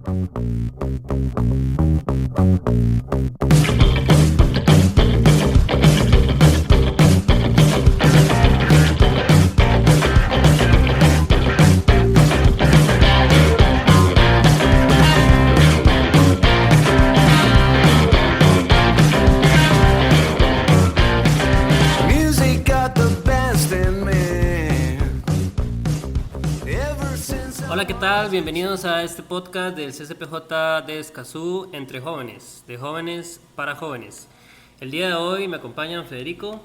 Hola, ¿qué tal? Bienvenidos a este podcast del CCPJ de Escazú entre jóvenes, de jóvenes para jóvenes. El día de hoy me acompañan Federico.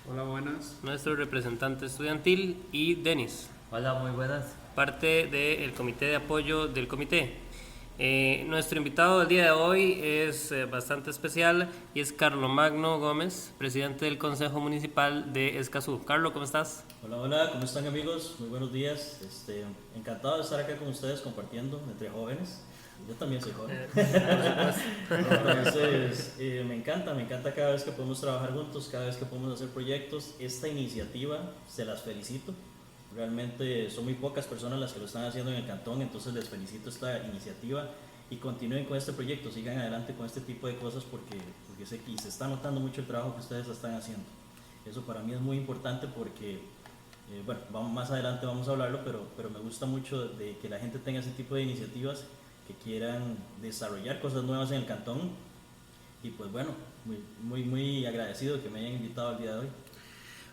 Hola, buenas. Nuestro representante estudiantil, y Denis. Hola, muy buenas. Parte del comité de apoyo del comité. Nuestro invitado del día de hoy es bastante especial y es Carlomagno Gómez, presidente del Consejo Municipal de Escazú. Carlo, ¿cómo estás? Hola, hola, ¿cómo están, amigos? Muy buenos días. Encantado de estar acá con ustedes compartiendo entre jóvenes. Yo también soy joven. Entonces, me encanta cada vez que podemos trabajar juntos, cada vez que podemos hacer proyectos. Esta iniciativa, se las felicito. Realmente son muy pocas personas las que lo están haciendo en el cantón, entonces les felicito esta iniciativa y continúen con este proyecto, sigan adelante con este tipo de cosas porque sé que se está notando mucho el trabajo que ustedes están haciendo. Eso para mí es muy importante porque, más adelante vamos a hablarlo, pero me gusta mucho de que la gente tenga ese tipo de iniciativas que quieran desarrollar cosas nuevas en el cantón y pues bueno, muy agradecido que me hayan invitado al día de hoy.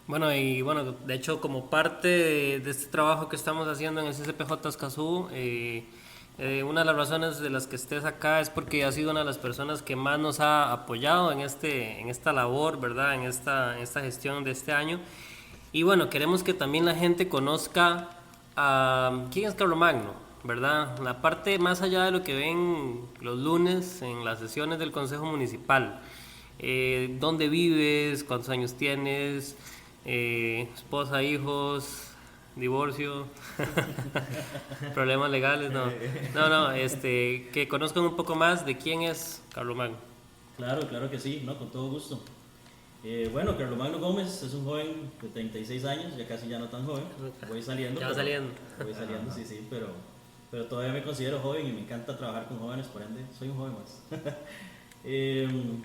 Bueno, de hecho, como parte de este trabajo que estamos haciendo en el CCPJ Escazú, una de las razones de las que estés acá es porque has sido una de las personas que más nos ha apoyado en esta labor, ¿verdad? En esta gestión de este año. Y bueno, queremos que también la gente conozca a quién es Carlomagno, ¿verdad? La parte más allá de lo que ven los lunes en las sesiones del Consejo Municipal. ¿Dónde vives? ¿Cuántos años tienes? Esposa, hijos, divorcio, problemas legales, no, que conozcan un poco más de quién es Carlomagno. Claro que sí, no, con todo gusto. Carlomagno Gómez es un joven de 36 años, ya no tan joven, voy saliendo, sí, pero todavía me considero joven y me encanta trabajar con jóvenes, por ende soy un joven más.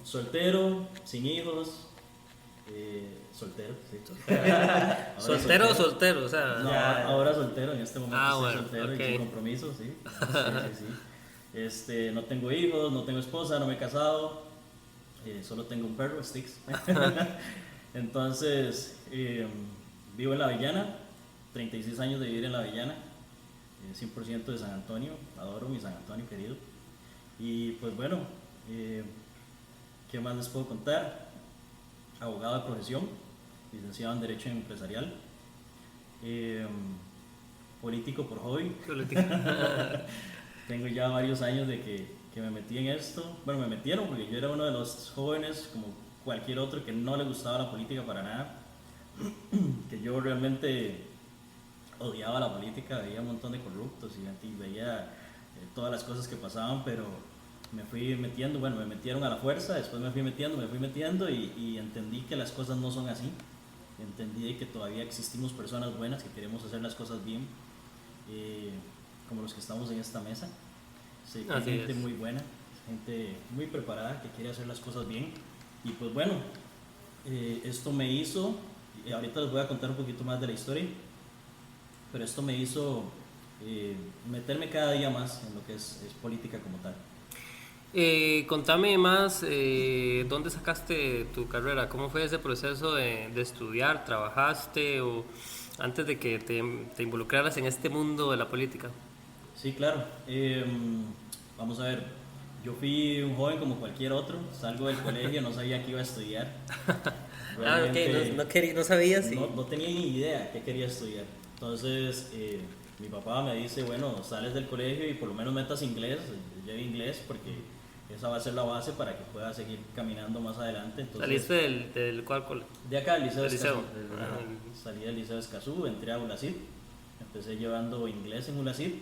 Soltero, sin hijos. Soltero, sí. ¿Soltero o soltero? O sea, no, ahora soltero, en este momento estoy soltero y sin compromiso, sí. No tengo hijos, no tengo esposa, no me he casado, solo tengo un perro, Sticks. Entonces, vivo en La Avellana, 36 años de vivir en La Avellana, 100% de San Antonio, adoro mi San Antonio querido. Y pues bueno, ¿qué más les puedo contar? Abogado de profesión, licenciado en Derecho Empresarial, político por hobby. Tengo ya varios años de que me metí en esto. Bueno, me metieron porque yo era uno de los jóvenes, como cualquier otro, que no le gustaba la política para nada. Que yo realmente odiaba la política, veía un montón de corruptos y veía todas las cosas que pasaban, pero me fui metiendo, me metieron a la fuerza, después me fui metiendo y entendí que las cosas no son así. Entendí que todavía existimos personas buenas que queremos hacer las cosas bien, como los que estamos en esta mesa. Sé que hay gente muy buena, gente muy preparada que quiere hacer las cosas bien. Y pues bueno, esto me hizo, y ahorita les voy a contar un poquito más de la historia, pero esto me hizo meterme cada día más en lo que es política como tal. Contame más, ¿dónde sacaste tu carrera? ¿Cómo fue ese proceso de estudiar? ¿Trabajaste o antes de que te involucraras en este mundo de la política? Sí, claro. Vamos a ver, yo fui un joven como cualquier otro, salgo del colegio, no sabía que iba a estudiar. No sabías. Sí. No tenía ni idea qué quería estudiar. Entonces, mi papá me dice, bueno, sales del colegio y por lo menos metas inglés, lleve inglés porque esa va a ser la base para que puedas seguir caminando más adelante. Entonces, ¿saliste del cuál colegio? De acá, del Liceo de Escazú. Salí del Liceo de Escazú, entré a ULACID, empecé llevando inglés en ULACID.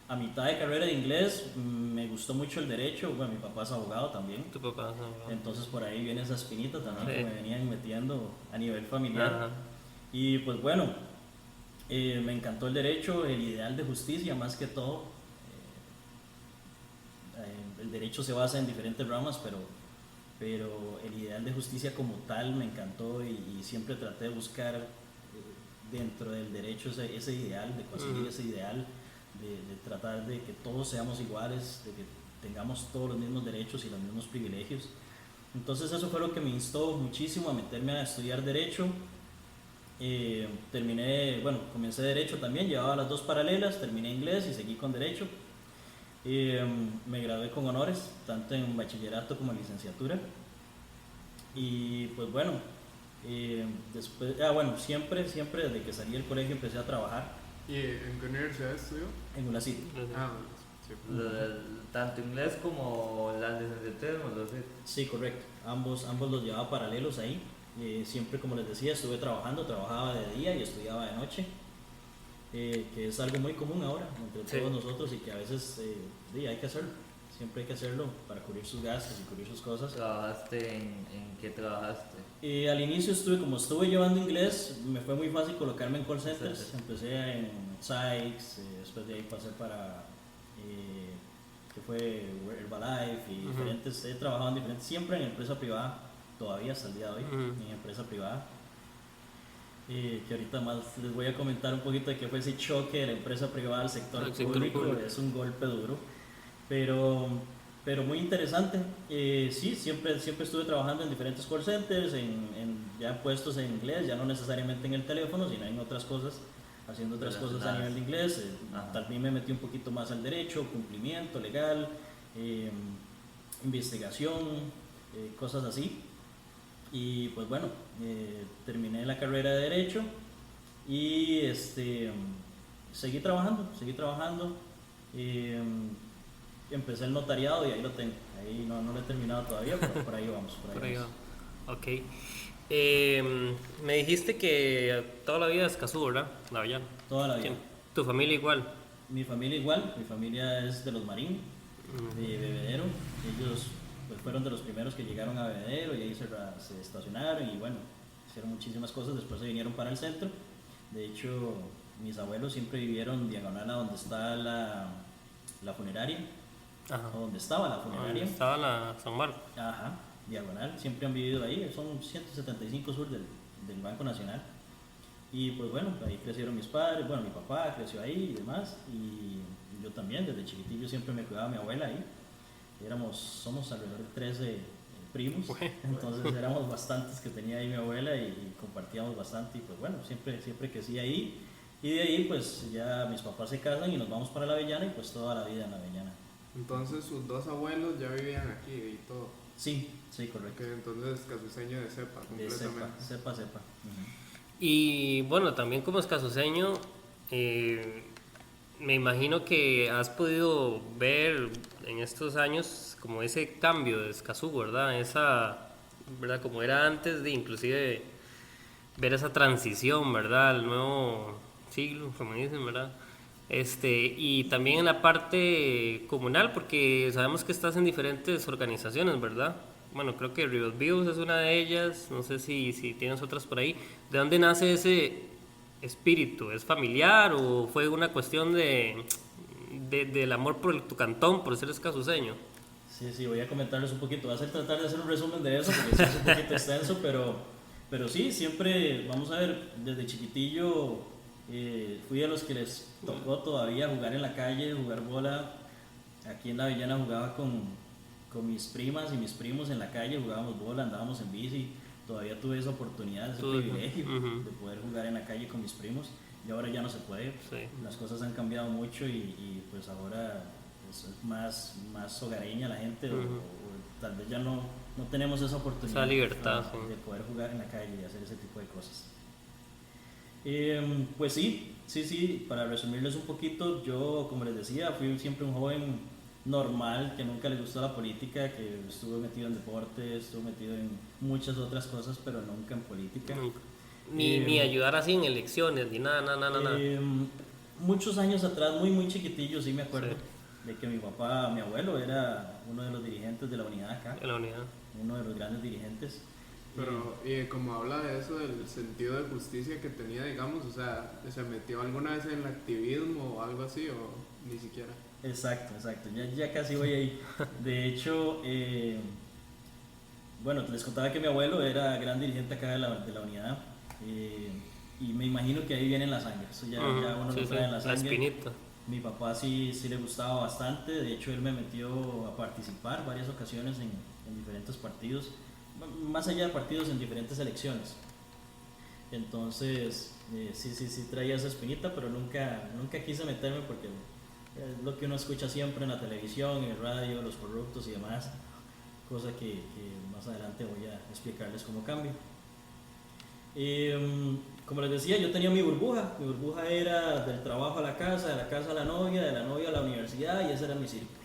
A mitad de carrera de inglés me gustó mucho el derecho, mi papá es abogado también. Tu papá es abogado. Entonces por ahí viene esa espinita también que me venían metiendo a nivel familiar. Ajá. Y pues bueno, me encantó el derecho, el ideal de justicia más que todo. el derecho se basa en diferentes ramas, pero el ideal de justicia como tal me encantó y siempre traté de buscar dentro del derecho ese ideal, de conseguir ese ideal, de tratar de que todos seamos iguales, de que tengamos todos los mismos derechos y los mismos privilegios. Entonces eso fue lo que me instó muchísimo a meterme a estudiar derecho. Comencé derecho también, llevaba las dos paralelas, terminé inglés y seguí con derecho. Me gradué con honores, tanto en bachillerato como en licenciatura. Y pues bueno, después, siempre desde que salí del colegio empecé a trabajar. ¿Y en qué universidad estudió? En una city. Ah, sí. Tanto inglés como la licenciatura, no lo sé. Sí, correcto. Ambos los llevaba paralelos ahí. Siempre, como les decía, estuve trabajaba de día y estudiaba de noche, que es algo muy común ahora entre todos nosotros y que a veces hay que hacerlo. Siempre hay que hacerlo para cubrir sus gastos y cubrir sus cosas. ¿Trabajaste en qué trabajaste? Al inicio como estuve llevando inglés, me fue muy fácil colocarme en call centers. Empecé en Sykes, después de ahí pasé para que fue Herbalife y diferentes. He trabajado en diferentes, siempre en empresa privada, todavía hasta el día de hoy, en empresa privada. Que ahorita más les voy a comentar un poquito de qué fue ese choque de la empresa privada al sector público. Es un golpe duro, pero muy interesante. Sí, siempre estuve trabajando en diferentes call centers, en ya puestos en inglés, ya no necesariamente en el teléfono, sino en otras cosas, haciendo otras cosas a nivel de inglés. También me metí un poquito más al derecho, cumplimiento legal, investigación, cosas así. Y pues bueno, terminé la carrera de derecho y seguí trabajando. Empecé el notariado y ahí lo tengo. Ahí no lo he terminado todavía, pero por ahí vamos. Por ahí vamos. Ok. Me dijiste que toda la vida es Escazú, ¿verdad? La Avellana. Toda la vida. ¿Tu familia igual? Mi familia igual. Mi familia es de los Marín, de Bebedero. Ellos pues fueron de los primeros que llegaron a Bebedero y ahí se estacionaron y bueno, hicieron muchísimas cosas. Después se vinieron para el centro. De hecho, mis abuelos siempre vivieron diagonal a donde está la funeraria. Ajá. O donde estaba la funeraria. Donde estaba la San Marcos. Ajá, diagonal. Siempre han vivido ahí. Son 175 sur del Banco Nacional. Y pues bueno, ahí crecieron mis padres. Bueno, mi papá creció ahí y demás. Y yo también, desde chiquitillo siempre me cuidaba mi abuela ahí. Somos alrededor de 13 primos, entonces éramos bastantes que tenía ahí mi abuela y compartíamos bastante y pues bueno, siempre crecí ahí y de ahí pues ya mis papás se casan y nos vamos para la Avellana y pues toda la vida en la Avellana. Entonces sus dos abuelos ya vivían aquí y todo. Sí, correcto. Okay, entonces casuceño de cepa, completamente. De cepa. Y bueno, también como escazuceño, me imagino que has podido ver en estos años como ese cambio de Escazú, ¿verdad? ¿Verdad? Como era antes de inclusive ver esa transición, ¿verdad? Al nuevo siglo, como dicen, ¿verdad? Y también en la parte comunal, porque sabemos que estás en diferentes organizaciones, ¿verdad? Bueno, creo que Ríos Vivos es una de ellas, no sé si tienes otras por ahí. ¿De dónde nace ese espíritu? ¿Es familiar o fue una cuestión del amor por tu cantón, por ser escazuceño? Sí, voy a comentarles un poquito. Voy a tratar de hacer un resumen de eso porque es un poquito extenso, pero sí, siempre, vamos a ver, desde chiquitillo fui a los que les tocó todavía jugar en la calle, jugar bola. Aquí en la Avellana jugaba con mis primas y mis primos en la calle, jugábamos bola, andábamos en bici. Todavía tuve esa oportunidad, ese privilegio de poder jugar en la calle con mis primos y ahora ya no se puede. Sí. Las cosas han cambiado mucho y pues ahora es más hogareña la gente o tal vez ya no tenemos esa oportunidad, esa libertad, de poder jugar en la calle y hacer ese tipo de cosas. Pues sí, para resumirles un poquito, yo como les decía, fui siempre un joven normal, que nunca le gustó la política, que estuvo metido en deporte, estuvo metido en muchas otras cosas, pero nunca en política. Nunca. Ni ayudar así en elecciones, ni nada. Muchos años atrás, muy chiquitillo, sí me acuerdo de que mi abuelo era uno de los dirigentes de la unidad acá. En la unidad. Uno de los grandes dirigentes. Pero, y como habla de eso, del sentido de justicia que tenía, digamos, o sea, ¿se metió alguna vez en el activismo o algo así? O ni siquiera. Exacto, ya casi voy ahí. De hecho, bueno, les contaba que mi abuelo era gran dirigente acá de la unidad, y me imagino que ahí viene en la sangre, eso ya uno Sí, lo trae en la la sangre. espinita. Mi papá sí le gustaba bastante, de hecho él me metió a participar varias ocasiones en diferentes partidos, más allá de partidos, en diferentes elecciones. Entonces, sí traía esa espinita, pero nunca quise meterme porque es lo que uno escucha siempre en la televisión, en el radio, los corruptos y demás, cosa que más adelante voy a explicarles cómo cambia. Como les decía, yo tenía mi burbuja era del trabajo a la casa, de la casa a la novia, de la novia a la universidad, y ese era mi círculo.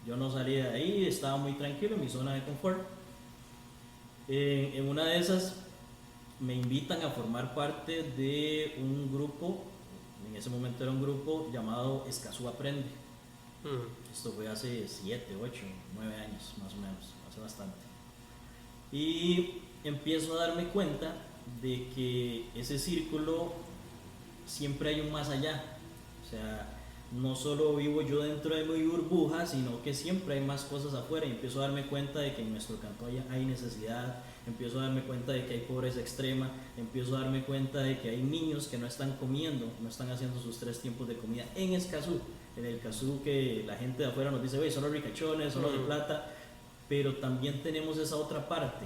Yo no salía de ahí, estaba muy tranquilo en mi zona de confort. En una de esas me invitan a formar parte de un grupo, en ese momento era un grupo llamado Escazú Aprende. Esto fue hace 7, 8, 9 años más o menos, hace bastante. Y empiezo a darme cuenta de que ese círculo siempre hay un más allá. O sea, no solo vivo yo dentro de mi burbuja, sino que siempre hay más cosas afuera, y empiezo a darme cuenta de que en nuestro cantón hay necesidad, empiezo a darme cuenta de que hay pobreza extrema, empiezo a darme cuenta de que hay niños que no están comiendo, no están haciendo sus 3 tiempos de comida en Escazú, en el Escazú que la gente de afuera nos dice, son los ricachones, son los de plata, pero también tenemos esa otra parte,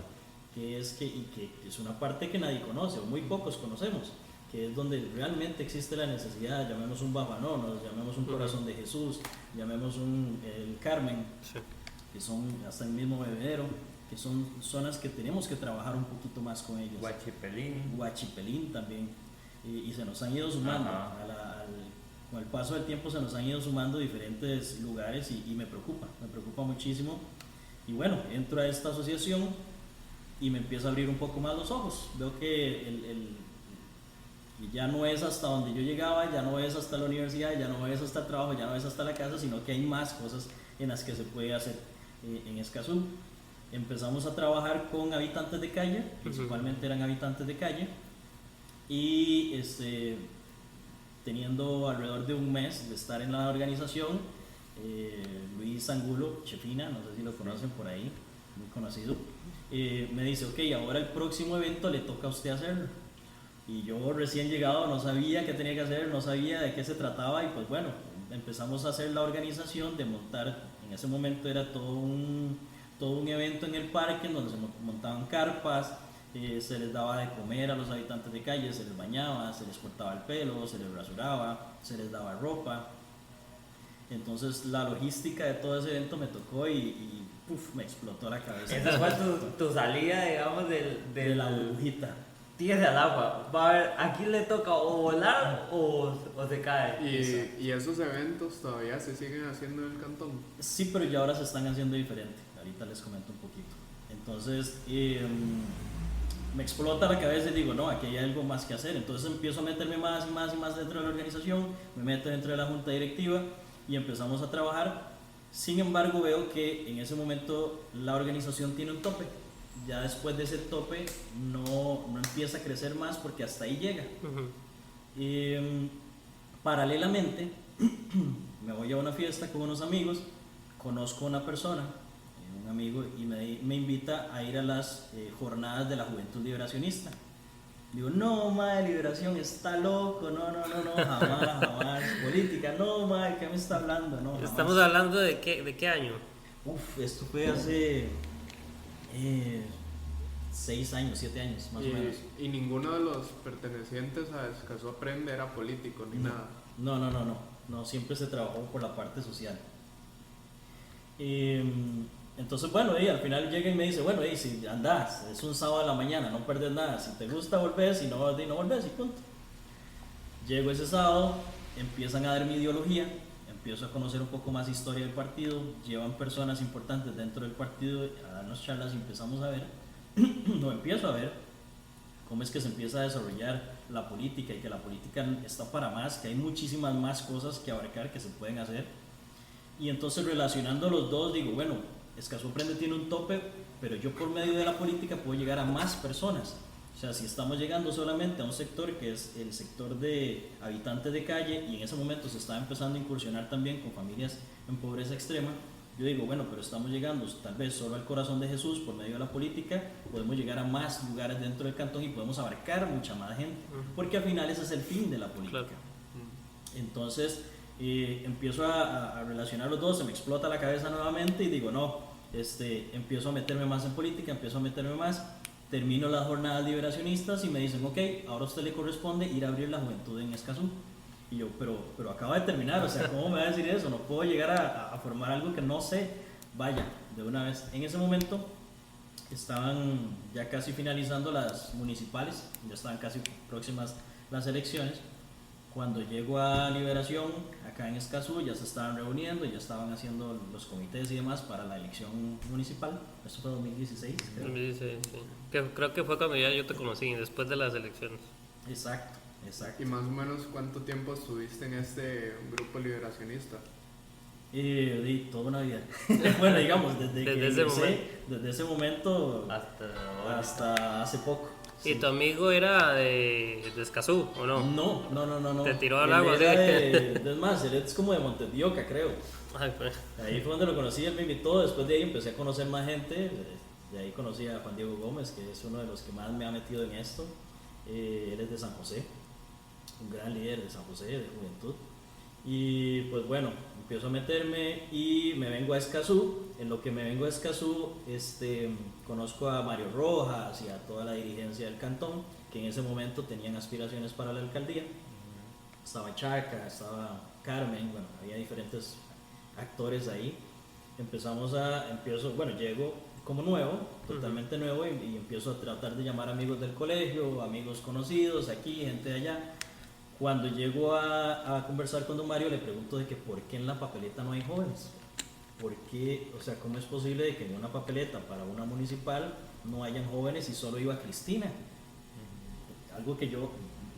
que es una parte que nadie conoce, o muy pocos conocemos, que es donde realmente existe la necesidad, llamemos un Bajanonos, llamemos un Corazón de Jesús, llamemos el Carmen, que son hasta el mismo Bebedero, que son zonas que tenemos que trabajar un poquito más con ellos. Huachipelín también, y se nos han ido sumando, con el paso del tiempo se nos han ido sumando diferentes lugares, y me preocupa muchísimo. Y bueno, entro a esta asociación y me empiezo a abrir un poco más los ojos, veo que ya no es hasta donde yo llegaba, ya no es hasta la universidad, ya no es hasta el trabajo, ya no es hasta la casa, sino que hay más cosas en las que se puede hacer en Escazú. Empezamos a trabajar con habitantes de calle, principalmente eran habitantes de calle, y teniendo alrededor de un mes de estar en la organización, Luis Angulo, Chefina, no sé si lo conocen por ahí, muy conocido, me dice, ok, ahora el próximo evento le toca a usted hacerlo. Y yo recién llegado no sabía qué tenía que hacer, no sabía de qué se trataba, y pues bueno, empezamos a hacer la organización de montar, en ese momento era todo un evento en el parque en donde se montaban carpas, se les daba de comer a los habitantes de calle, se les bañaba, se les cortaba el pelo, se les rasuraba, se les daba ropa. Entonces la logística de todo ese evento me tocó y me explotó la cabeza. Esa fue tu salida, digamos, de la burbujita. Tírese al agua. Va a ver, aquí le toca o volar o se cae. ¿Y esos eventos todavía se siguen haciendo en el cantón? Sí, pero ya ahora se están haciendo diferente. Ahorita les comento un poquito. Entonces, me explota la cabeza y digo, no, aquí hay algo más que hacer. Entonces empiezo a meterme más y más y más dentro de la organización, me meto dentro de la junta directiva y empezamos a trabajar. Sin embargo, veo que en ese momento la organización tiene un tope. Ya después de ese tope no empieza a crecer más porque hasta ahí llega. Paralelamente, me voy a una fiesta con unos amigos, conozco a una persona, un amigo, y me invita a ir a las jornadas de la Juventud Liberacionista. Digo, no, madre, liberación, está loco, no, jamás, política, no, madre, ¿qué me está hablando? No, jamás. ¿Estamos hablando de qué año? Esto fue hace 6 años, 7 años, más o menos. Y ninguno de los pertenecientes a Escazú Aprende era político ni nada. No, siempre se trabajó por la parte social. Entonces, bueno, al final llega y me dice, bueno, si andás, es un sábado a la mañana, no perdés nada, si te gusta volvés, si no volvés, y punto. Llego ese sábado, empiezan a dar mi ideología, empiezo a conocer un poco más historia del partido, llevan personas importantes dentro del partido a darnos charlas y empezamos a ver, empiezo a ver cómo es que se empieza a desarrollar la política y que la política está para más, que hay muchísimas más cosas que abarcar, que se pueden hacer. Y entonces relacionando los dos digo, bueno, Escazú Aprende tiene un tope, pero yo por medio de la política puedo llegar a más personas. O sea, si estamos llegando solamente a un sector que es el sector de habitantes de calle y en ese momento se está empezando a incursionar también con familias en pobreza extrema, yo digo, bueno, pero estamos llegando tal vez solo al corazón de Jesús por medio de la política, podemos llegar a más lugares dentro del cantón y podemos abarcar mucha más gente, porque al final ese es el fin de la política. Claro. Entonces empiezo a relacionar los dos, se me explota la cabeza nuevamente y digo, no, empiezo a meterme más en política, empiezo a meterme más, termino las jornadas liberacionistas y me dicen, ok, ahora a usted le corresponde ir a abrir la juventud en Escazú. Y yo, pero acabo de terminar, o sea, ¿cómo me va a decir eso? No puedo llegar a formar algo que no sé. Vaya, de una vez. En ese momento estaban ya casi finalizando las municipales, ya estaban casi próximas las elecciones. Cuando llego a Liberación, acá en Escazú, ya se estaban reuniendo, ya estaban haciendo los comités y demás para la elección municipal. Esto fue 2016, creo. 2016, sí. Creo que fue cuando ya yo te conocí, después de las elecciones. Exacto, exacto. ¿Y más o menos cuánto tiempo estuviste en este grupo liberacionista? Y toda una vida. Bueno, digamos, desde que ese ingresé, desde ese momento hasta hace poco. ¿Y Sí. tu amigo era de Escazú o no? No. Te tiró al Él agua, era ¿sí? es más, él es como de Montedioca, creo. Ay, pues. Ahí fue donde lo conocí, él me invitó, después de ahí empecé a conocer más gente, de ahí conocí a Juan Diego Gómez, que es uno de los que más me ha metido en esto. Él es de San José, un gran líder de San José, de juventud. Y pues bueno, empiezo a meterme y me vengo a Escazú. En lo que me vengo a Escazú, conozco a Mario Rojas y a toda la dirigencia del cantón, que en ese momento tenían aspiraciones para la alcaldía. Estaba Chaca, estaba Carmen, bueno, había diferentes actores ahí. Llego como nuevo, totalmente nuevo, y empiezo a tratar de llamar amigos del colegio, amigos conocidos aquí, gente de allá. Cuando llego a conversar con don Mario, le pregunto de que por qué en la papeleta no hay jóvenes. ¿Por qué? O sea, ¿cómo es posible de que en una papeleta para una municipal no hayan jóvenes y solo iba Cristina? Algo que yo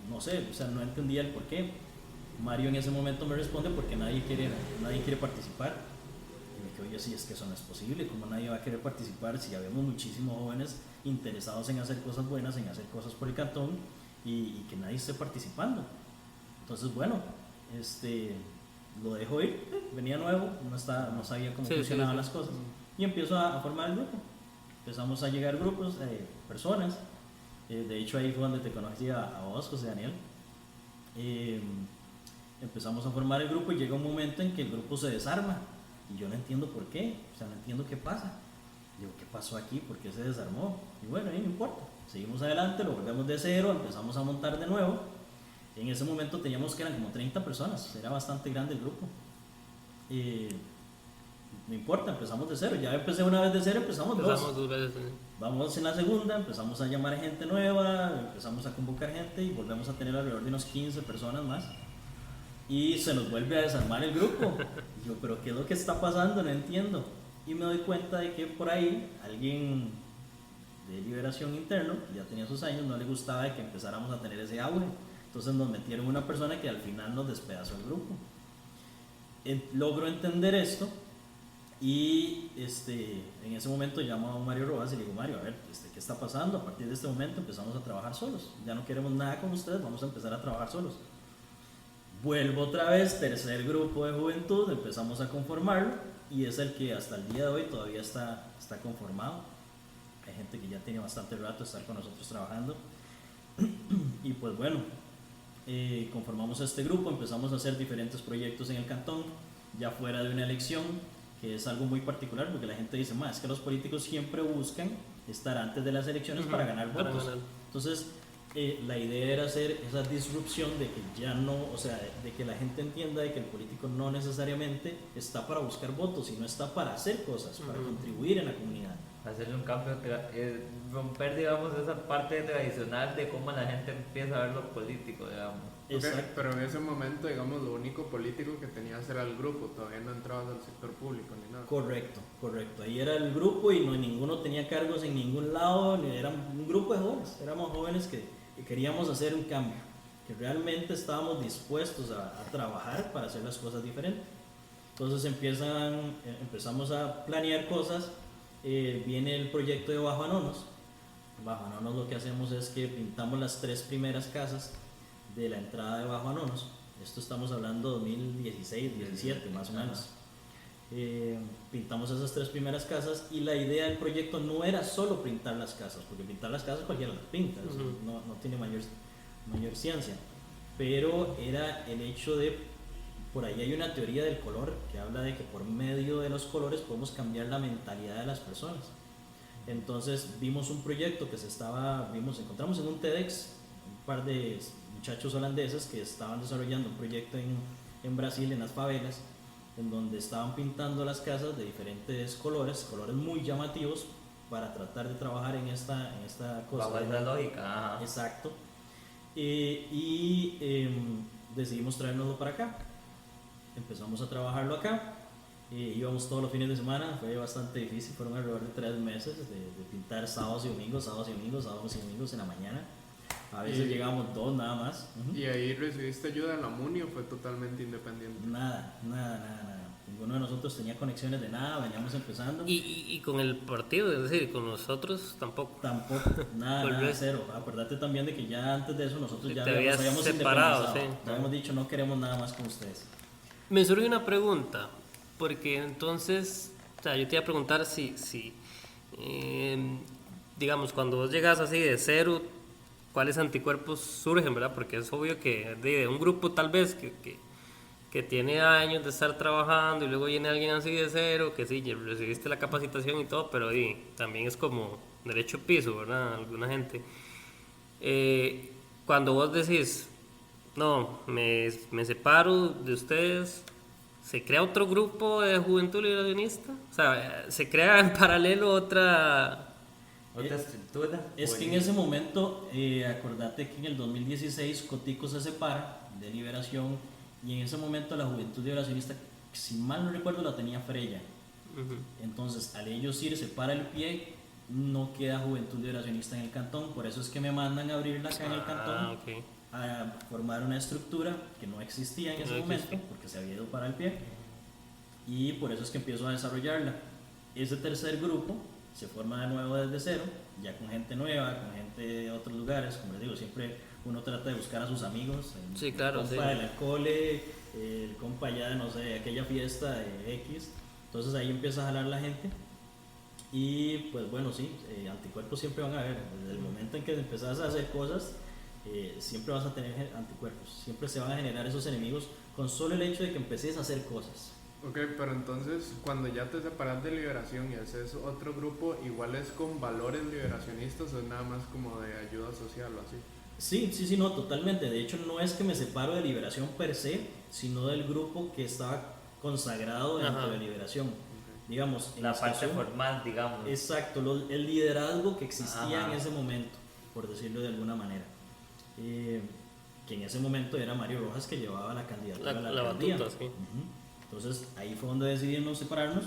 no sé, o sea, no entendía el por qué. Mario en ese momento me responde porque nadie quiere participar. Y me dije, oye, sí, es que eso no es posible. ¿Cómo nadie va a querer participar si habemos muchísimos jóvenes interesados en hacer cosas buenas, en hacer cosas por el cantón y que nadie esté participando? Entonces, bueno, lo dejo ir, venía nuevo, no sabía cómo funcionaban las cosas. Y empiezo a formar el grupo. Empezamos a llegar grupos, personas. De hecho, ahí fue donde te conocí a vos, José Daniel. Empezamos a formar el grupo y llega un momento en que el grupo se desarma. Y yo no entiendo por qué, o sea, no entiendo qué pasa. Digo, ¿qué pasó aquí? ¿Por qué se desarmó? Y bueno, ahí no importa. Seguimos adelante, lo volvemos de cero, empezamos a montar de nuevo. En ese momento teníamos que eran como 30 personas, era bastante grande el grupo. No importa, empezamos de cero. Ya empecé una vez de cero, empezamos dos veces. Sí. Vamos en la segunda, empezamos a llamar a gente nueva, empezamos a convocar gente y volvemos a tener alrededor de unos 15 personas más. Y se nos vuelve a desarmar el grupo. Y yo, ¿pero qué es lo que está pasando? No entiendo. Y me doy cuenta de que por ahí alguien de Liberación Interno, que ya tenía sus años, no le gustaba de que empezáramos a tener ese auge. Entonces nos metieron una persona que al final nos despedazó el grupo. Logro entender esto y en ese momento llamo a Mario Rojas y le digo, Mario, a ver, ¿qué está pasando? A partir de este momento empezamos a trabajar solos. Ya no queremos nada con ustedes, vamos a empezar a trabajar solos. Vuelvo otra vez, tercer grupo de juventud, empezamos a conformarlo y es el que hasta el día de hoy todavía está conformado. Hay gente que ya tiene bastante rato de estar con nosotros trabajando. Y pues bueno, conformamos este grupo, empezamos a hacer diferentes proyectos en el cantón, ya fuera de una elección, que es algo muy particular porque la gente dice, es que los políticos siempre buscan estar antes de las elecciones para ganar votos. Entonces, la idea era hacer esa disrupción de que ya no, o sea, de que la gente entienda de que el político no necesariamente está para buscar votos, sino está para hacer cosas, para contribuir en la comunidad. Hacerle un cambio, romper, digamos, esa parte tradicional de cómo la gente empieza a ver lo político, digamos. Okay, pero en ese momento, digamos, lo único político que tenías era el grupo, todavía no entrabas al sector público ni nada. Correcto. Ahí era el grupo y ninguno tenía cargos en ningún lado, era un grupo de jóvenes, éramos jóvenes que queríamos hacer un cambio, que realmente estábamos dispuestos a trabajar para hacer las cosas diferentes. Entonces empezamos a planear cosas. Viene el proyecto de Bajo Anonos, Bajo Anonos lo que hacemos es que pintamos las 3 primeras casas de la entrada de Bajo Anonos. Esto estamos hablando 2016, 17 más o menos. Pintamos esas 3 primeras casas y la idea del proyecto no era solo pintar las casas, porque pintar las casas cualquiera las pinta, o sea, no tiene mayor ciencia, pero era el hecho de, por ahí hay una teoría del color que habla de que por medio de los colores podemos cambiar la mentalidad de las personas. Entonces vimos un proyecto que encontramos en un TEDx un par de muchachos holandeses que estaban desarrollando un proyecto en Brasil, en las favelas, en donde estaban pintando las casas de diferentes colores muy llamativos para tratar de trabajar en esta cosa. Bajo esa lógica. Ajá. Exacto. Decidimos traérnoslo para acá. Empezamos a trabajarlo acá. Íbamos todos los fines de semana, fue bastante difícil, fueron alrededor de 3 meses de pintar sábados y domingos en la mañana. A veces llegábamos 2 nada más. ¿Y ahí recibiste ayuda de la MUNI o fue totalmente independiente? Nada. Ninguno de nosotros tenía conexiones de nada, veníamos empezando. Y con el partido, es decir, con nosotros tampoco. Nada, cero. Acuérdate también de que ya antes de eso nosotros ya te habías separado, sí. Ya habíamos dicho no queremos nada más con ustedes. Me surge una pregunta, porque entonces, o sea, yo te iba a preguntar si digamos, cuando vos llegas así de cero, ¿cuáles anticuerpos surgen, verdad? Porque es obvio que de un grupo tal vez que tiene años de estar trabajando y luego viene alguien así de cero, que sí, recibiste la capacitación y todo, pero también es como derecho piso, ¿verdad? Alguna gente. Cuando vos decís, no, me separo de ustedes, ¿se crea otro grupo de Juventud Liberacionista? O sea, ¿se crea en paralelo otra estructura? Es que en ese momento, acordate que en el 2016 Cotico se separa de Liberación y en ese momento la Juventud Liberacionista, si mal no recuerdo, la tenía Freya. Entonces, al ellos irse para el pie, no queda Juventud Liberacionista en el cantón, por eso es que me mandan a abrirla acá en el cantón, okay, a formar una estructura que no existía en ese momento, porque se había ido para el pie, y por eso es que empiezo a desarrollarla. Ese tercer grupo se forma de nuevo desde cero, ya con gente nueva, con gente de otros lugares, como les digo, siempre uno trata de buscar a sus amigos, sí, claro, el compa de la cole, el compa ya de, no sé, aquella fiesta de X, entonces ahí empieza a jalar la gente, y pues bueno, sí, anticuerpos siempre van a haber, desde el momento en que empezás a hacer cosas, siempre vas a tener anticuerpos, siempre se van a generar esos enemigos con solo el hecho de que empeces a hacer cosas. Ok, pero entonces cuando ya te separas de Liberación y haces otro grupo, ¿igual es con valores liberacionistas o es nada más como de ayuda social o así? Sí, no, totalmente. De hecho, no es que me separo de Liberación per se, sino del grupo que estaba consagrado dentro de Liberación. Digamos, la parte formal, digamos. Exacto, el liderazgo que existía en ese momento, por decirlo de alguna manera. Que en ese momento era Mario Rojas que llevaba la candidatura a la alcaldía. batuta, sí. Entonces ahí fue donde decidimos separarnos.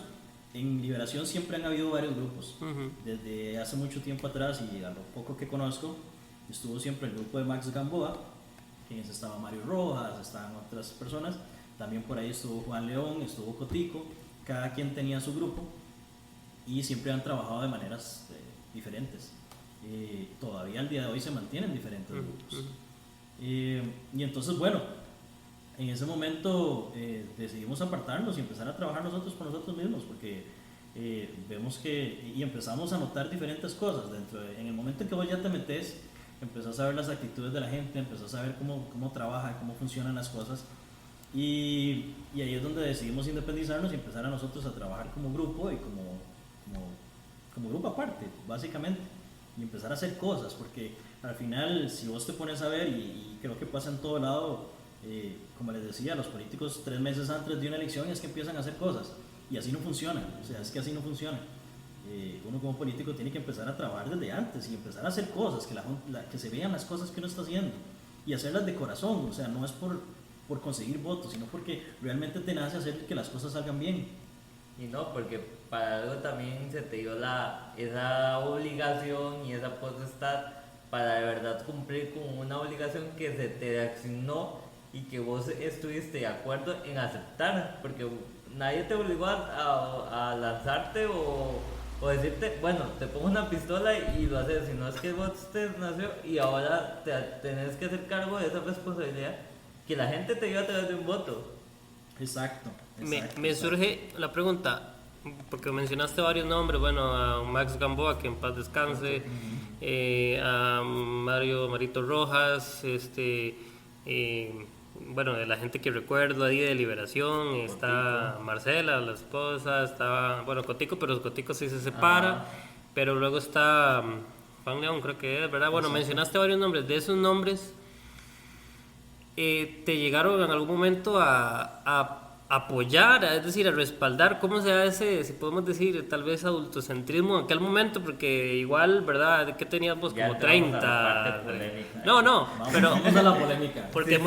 En Liberación siempre han habido varios grupos. Desde hace mucho tiempo atrás y a lo poco que conozco, estuvo siempre el grupo de Max Gamboa, que en ese estaba Mario Rojas, estaban otras personas. También por ahí estuvo Juan León, estuvo Cotico. Cada quien tenía su grupo y siempre han trabajado de maneras diferentes. Todavía al día de hoy se mantienen diferentes grupos. Y entonces, bueno, en ese momento decidimos apartarnos y empezar a trabajar nosotros por nosotros mismos, porque vemos que, y empezamos a notar diferentes cosas en el momento en que vos ya te metes, empezás a ver las actitudes de la gente, empezás a ver cómo trabaja, cómo funcionan las cosas, y ahí es donde decidimos independizarnos y empezar a nosotros a trabajar como grupo y como grupo aparte, básicamente, y empezar a hacer cosas, porque al final, si vos te pones a ver, y creo que pasa en todo lado, como les decía, los políticos 3 meses antes de una elección es que empiezan a hacer cosas, y así no funciona, o sea, es que así no funciona. Uno como político tiene que empezar a trabajar desde antes y empezar a hacer cosas, que se vean las cosas que uno está haciendo, y hacerlas de corazón, o sea, no es por conseguir votos, sino porque realmente te nace hacer que las cosas salgan bien. Y no, porque para algo también se te dio esa obligación y esa potestad para de verdad cumplir con una obligación que se te asignó y que vos estuviste de acuerdo en aceptar, porque nadie te obligó a lanzarte o O decirte, bueno, te pongo una pistola y lo haces, si no es que vos te nació y ahora te tenés que hacer cargo de esa responsabilidad que la gente te dio a través de un voto. Exacto. Me surge la pregunta, porque mencionaste varios nombres, bueno, a Max Gamboa, que en paz descanse, a Marito Rojas, bueno, de la gente que recuerdo ahí de Liberación, está Marcela, la esposa, estaba, bueno, Cotico, pero Cotico sí se separa, pero luego está Juan León, creo que es, ¿verdad? Bueno, mencionaste varios nombres, de esos nombres, ¿te llegaron en algún momento a apoyar, es decir, a respaldar? ¿Cómo se hace, si podemos decir, tal vez adultocentrismo en aquel momento? Porque igual, ¿verdad? ¿Qué tenías vos? Ya Como entramos a la 30. parte polémica. No, pero Vamos a la polémica. porque Sí,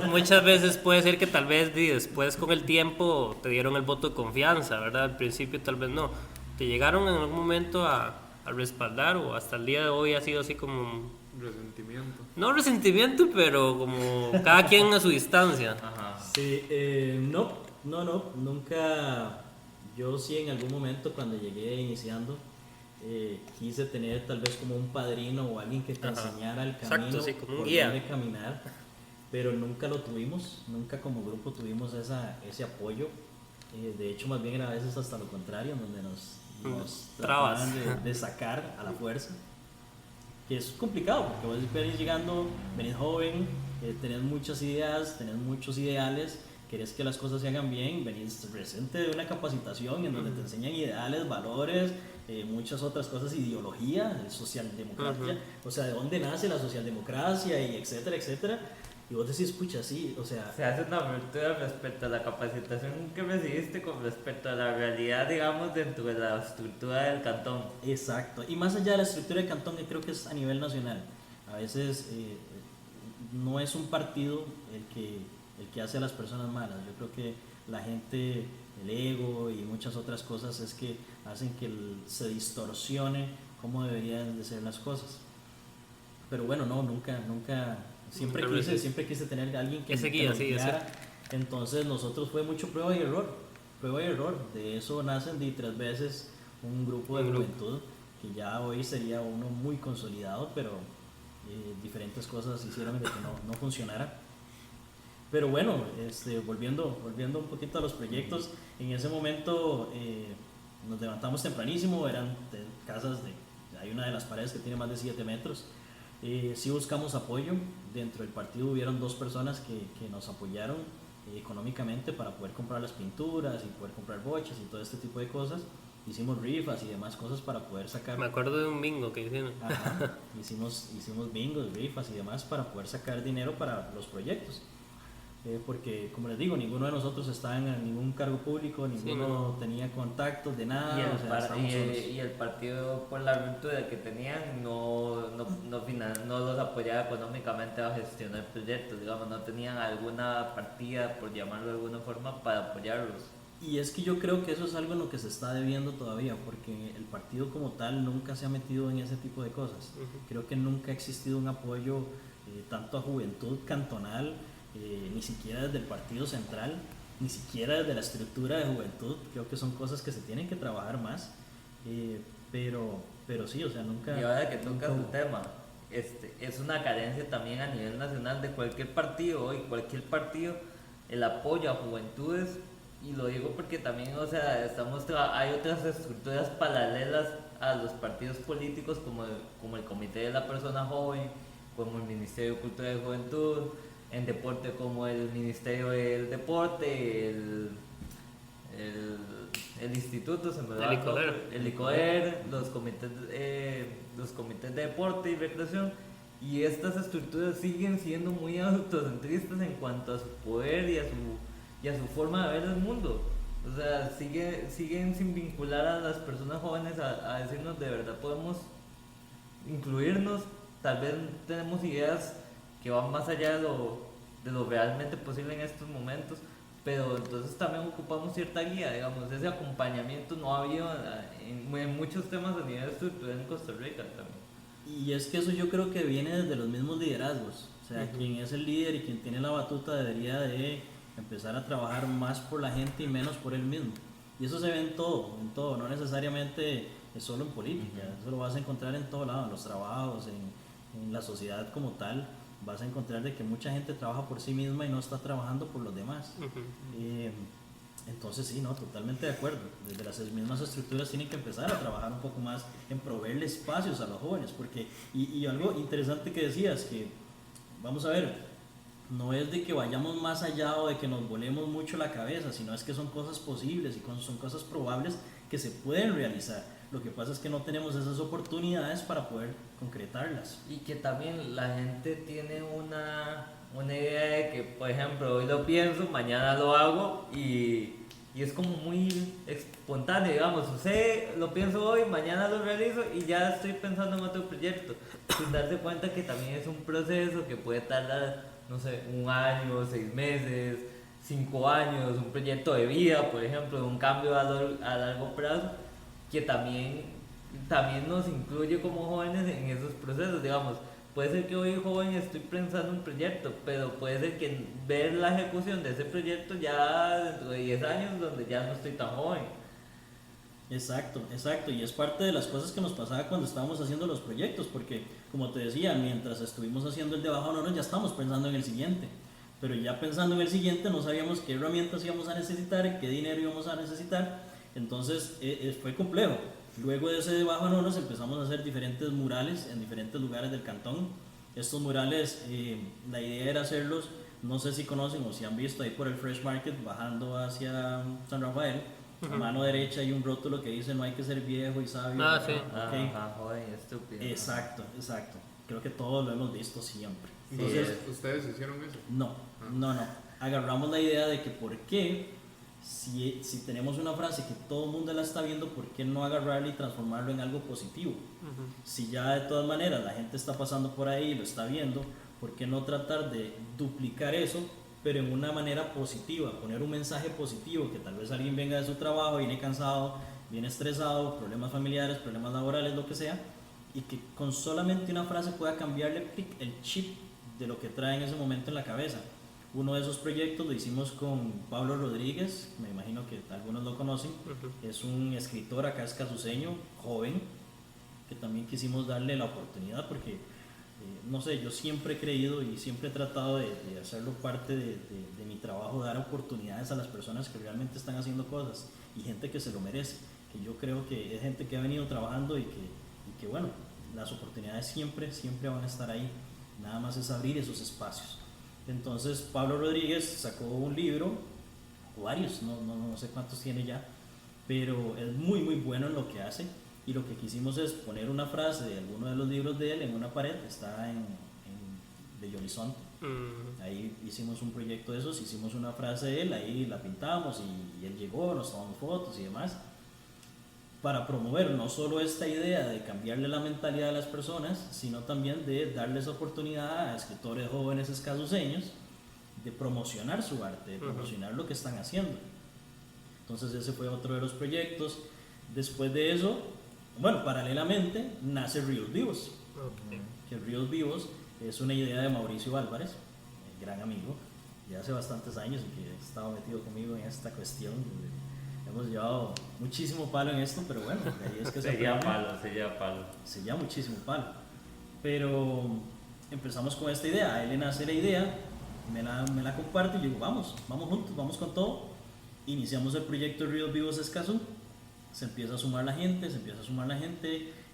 muchas veces puede ser que tal vez después con el tiempo te dieron el voto de confianza, ¿verdad? Al principio tal vez no. ¿Te llegaron en algún momento a respaldar, o hasta el día de hoy ha sido así como, Resentimiento. no resentimiento, pero como cada quien a su distancia? Ajá. Sí, no, nunca. Yo sí en algún momento cuando llegué iniciando quise tener tal vez como un padrino o alguien que te enseñara el camino, Exacto, sí, como un por guía. dónde caminar, pero nunca lo tuvimos, nunca como grupo tuvimos ese apoyo. De hecho, más bien era a veces hasta lo contrario, donde nos Trabas. trataban de sacar a la fuerza. Que es complicado, porque vos venís llegando, venís joven, tenés muchas ideas, tenés muchos ideales, querés que las cosas se hagan bien, venís presente de una capacitación en donde te enseñan ideales, valores, muchas otras cosas, ideología, socialdemocracia, o sea, de dónde nace la socialdemocracia, y etcétera, etcétera. Y vos decís, escucha, sí, o sea... Se hace una apertura respecto a la capacitación que recibiste con respecto a la realidad, digamos, dentro de la estructura del cantón. Exacto, y más allá de la estructura de cantón, que creo que es a nivel nacional. A veces no es un partido el que hace a las personas malas. Yo creo que la gente, el ego y muchas otras cosas es que hacen que se distorsione cómo deberían de ser las cosas. Pero bueno, no, nunca siempre quise tener a alguien que Ese me guía, sí, guiara. Entonces nosotros fue mucho prueba y error. De eso nacen 3 veces un grupo de juventud que ya hoy sería uno muy consolidado, pero diferentes cosas hicieron de que no funcionara. Pero bueno, volviendo un poquito a los proyectos, en ese momento nos levantamos tempranísimo, eran casas hay una de las paredes que tiene más de 7 metros. Sí buscamos apoyo, dentro del partido hubieron 2 personas que nos apoyaron económicamente para poder comprar las pinturas y poder comprar boches y todo este tipo de cosas. Hicimos rifas y demás cosas para poder sacar... Me acuerdo de un bingo que hicieron. Ajá, hicimos bingos, rifas y demás para poder sacar dinero para los proyectos. Porque, como les digo, ninguno de nosotros estaba en ningún cargo público, ninguno tenía contactos de nada. Y el partido, por la ruptura que tenían, no los apoyaba económicamente a gestionar proyectos, digamos, no tenían alguna partida, por llamarlo de alguna forma, para apoyarlos. Y es que yo creo que eso es algo en lo que se está debiendo todavía, porque el partido como tal nunca se ha metido en ese tipo de cosas. Creo que nunca ha existido un apoyo tanto a juventud cantonal, ni siquiera desde el partido central, ni siquiera desde la estructura de juventud. Creo que son cosas que se tienen que trabajar más, pero sí, o sea, nunca... Y ahora que tocas el tema, es una carencia también a nivel nacional de cualquier partido, hoy cualquier partido, el apoyo a juventudes. Y lo digo porque también, o sea, hay otras estructuras paralelas a los partidos políticos, como el Comité de la Persona Joven, como el Ministerio de Cultura y Juventud, en deporte como el Ministerio del Deporte, el instituto, el ICODER, los comités de deporte y recreación. Y estas estructuras siguen siendo muy autocentristas en cuanto a su poder y a su forma de ver el mundo. O sea, siguen sin vincular a las personas jóvenes a decirnos de verdad podemos incluirnos, tal vez tenemos ideas que van más allá de lo realmente posible en estos momentos, pero entonces también ocupamos cierta guía, digamos, ese acompañamiento no ha habido en muchos temas a nivel estructural en Costa Rica también. Y es que eso yo creo que viene desde los mismos liderazgos, o sea, quien es el líder y quien tiene la batuta debería de empezar a trabajar más por la gente y menos por él mismo. Y eso se ve en todo, no necesariamente es solo en política, eso lo vas a encontrar en todo lado, en los trabajos, en la sociedad como tal, vas a encontrar de que mucha gente trabaja por sí misma y no está trabajando por los demás. Entonces sí, no, totalmente de acuerdo. Desde las mismas estructuras tienen que empezar a trabajar un poco más en proveerle espacios a los jóvenes, porque, y algo interesante que decías, que vamos a ver, no es de que vayamos más allá o de que nos volemos mucho la cabeza, sino es que son cosas posibles y son cosas probables que se pueden realizar. Lo que pasa es que no tenemos esas oportunidades para poder concretarlas. Y que también la gente tiene una idea de que, por ejemplo, hoy lo pienso, mañana lo hago y es como muy espontáneo, digamos, usted lo pienso hoy, mañana lo realizo y ya estoy pensando en otro proyecto, sin darse cuenta que también es un proceso que puede tardar, no sé, 1 año, 6 meses, 5 años, un proyecto de vida, por ejemplo, un cambio a largo plazo, que también nos incluye como jóvenes en esos procesos, digamos. Puede ser que hoy joven estoy pensando en un proyecto, pero puede ser que ver la ejecución de ese proyecto ya dentro de 10 años donde ya no estoy tan joven. Exacto, y es parte de las cosas que nos pasaba cuando estábamos haciendo los proyectos, porque como te decía, mientras estuvimos haciendo el de bajo honor ya estamos pensando en el siguiente, pero ya pensando en el siguiente no sabíamos qué herramientas íbamos a necesitar, qué dinero íbamos a necesitar, entonces fue complejo. Luego de ese de bajo honor empezamos a hacer diferentes murales en diferentes lugares del cantón. Estos murales, la idea era hacerlos, no sé si conocen o si han visto ahí por el Fresh Market bajando hacia San Rafael. A mano derecha hay un rótulo que dice no hay que ser viejo y sabio. Ah, sí. Okay. Ajá, joven, estúpido. Exacto. Creo que todos lo hemos visto siempre. Entonces, ¿ustedes hicieron eso? No. Agarramos la idea de que por qué, si tenemos una frase que todo el mundo la está viendo, ¿por qué no agarrarla y transformarlo en algo positivo? Si ya de todas maneras la gente está pasando por ahí y lo está viendo, ¿por qué no tratar de duplicar eso, pero en una manera positiva, poner un mensaje positivo, que tal vez alguien venga de su trabajo, viene cansado, viene estresado, problemas familiares, problemas laborales, lo que sea, y que con solamente una frase pueda cambiarle el chip de lo que trae en ese momento en la cabeza? Uno de esos proyectos lo hicimos con Pablo Rodríguez, me imagino que algunos lo conocen, es un escritor acá escasuceño, joven, que también quisimos darle la oportunidad porque no sé, yo siempre he creído y siempre he tratado de hacerlo parte de mi trabajo, dar oportunidades a las personas que realmente están haciendo cosas y gente que se lo merece, que yo creo que es gente que ha venido trabajando y que bueno, las oportunidades siempre van a estar ahí, nada más es abrir esos espacios. Entonces Pablo Rodríguez sacó un libro, o varios, no sé cuántos tiene ya, pero es muy bueno en lo que hace. Y lo que quisimos es poner una frase de alguno de los libros de él en una pared, está en Bello Horizonte. Ahí hicimos un proyecto de esos, hicimos una frase de él, ahí la pintamos y él llegó, nos tomamos fotos y demás, para promover no solo esta idea de cambiarle la mentalidad a las personas, sino también de darles oportunidad a escritores jóvenes escasuceños de promocionar su arte, de promocionar lo que están haciendo. Entonces ese fue otro de los proyectos. Después de eso, bueno, paralelamente nace Ríos Vivos. Que Ríos Vivos es una idea de Mauricio Álvarez, gran amigo, ya hace bastantes años y que ha estado metido conmigo en esta cuestión. Hemos llevado muchísimo palo en esto, pero bueno, de ahí es que se lleva palo. Se lleva muchísimo palo. Pero empezamos con esta idea, a él le nace la idea, me la comparte y yo digo, vamos juntos, vamos con todo. Iniciamos el proyecto Ríos Vivos Escazú. Se empieza a sumar la gente,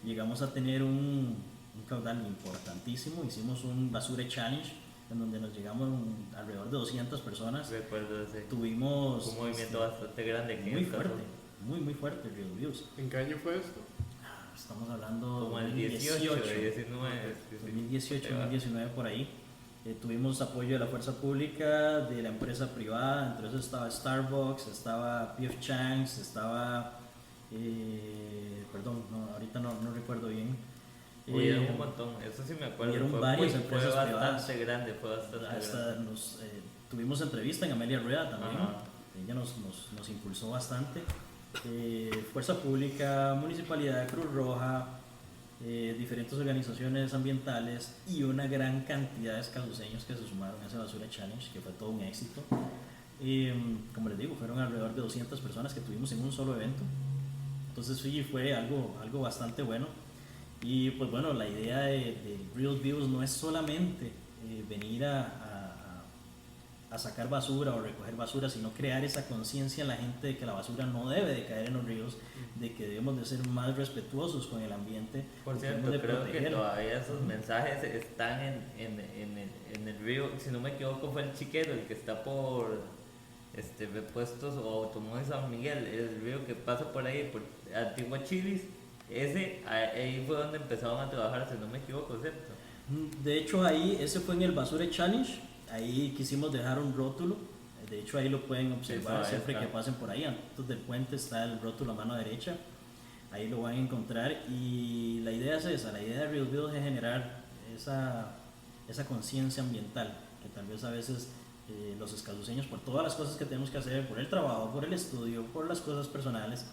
llegamos a tener un caudal importantísimo, hicimos un Basura Challenge en donde nos llegamos alrededor de 200 personas. Recuerdo ese. Tuvimos un movimiento bastante grande aquí muy fuerte, muy fuerte Ríos Vivos. ¿En qué año fue esto? Estamos hablando como el 18, 2019 por ahí. Tuvimos apoyo de la fuerza pública, de la empresa privada, entre esos estaba Starbucks, estaba P.F. Chang's, estaba ahorita no recuerdo bien. Hubieron un montón, eso sí me acuerdo. Hubieron varias empresas fue privadas. bastante grande. Tuvimos entrevista en Amelia Rueda también. Ella nos impulsó bastante. Fuerza Pública, Municipalidad de Cruz Roja, diferentes organizaciones ambientales y una gran cantidad de escaduceños que se sumaron a ese Basura Challenge, que fue todo un éxito. Como les digo, fueron alrededor de 200 personas que tuvimos en un solo evento. Entonces sí, fue algo bastante bueno. Y pues bueno, la idea de Real Views no es solamente venir a sacar basura o recoger basura, sino crear esa conciencia en la gente de que la basura no debe de caer en los ríos, de que debemos de ser más respetuosos con el ambiente. Por que cierto, debemos de creo que proteger. todavía esos mensajes están en el río, si no me equivoco fue el Chiquero, el que está por Repuestos o Automóvil San Miguel, el río que pasa por ahí, por Antigua Chilis, ahí fue donde empezaron a trabajar, si no me equivoco, ¿cierto? De hecho ese fue en el Basure Challenge, ahí quisimos dejar un rótulo, de hecho ahí lo pueden observar Sí, siempre está. que pasen por ahí, antes del puente está el rótulo a mano derecha, ahí lo van a encontrar y la idea es esa, la idea de Real Build es generar esa conciencia ambiental, que tal vez a veces los escaduceños, por todas las cosas que tenemos que hacer, por el trabajo, por el estudio, por las cosas personales,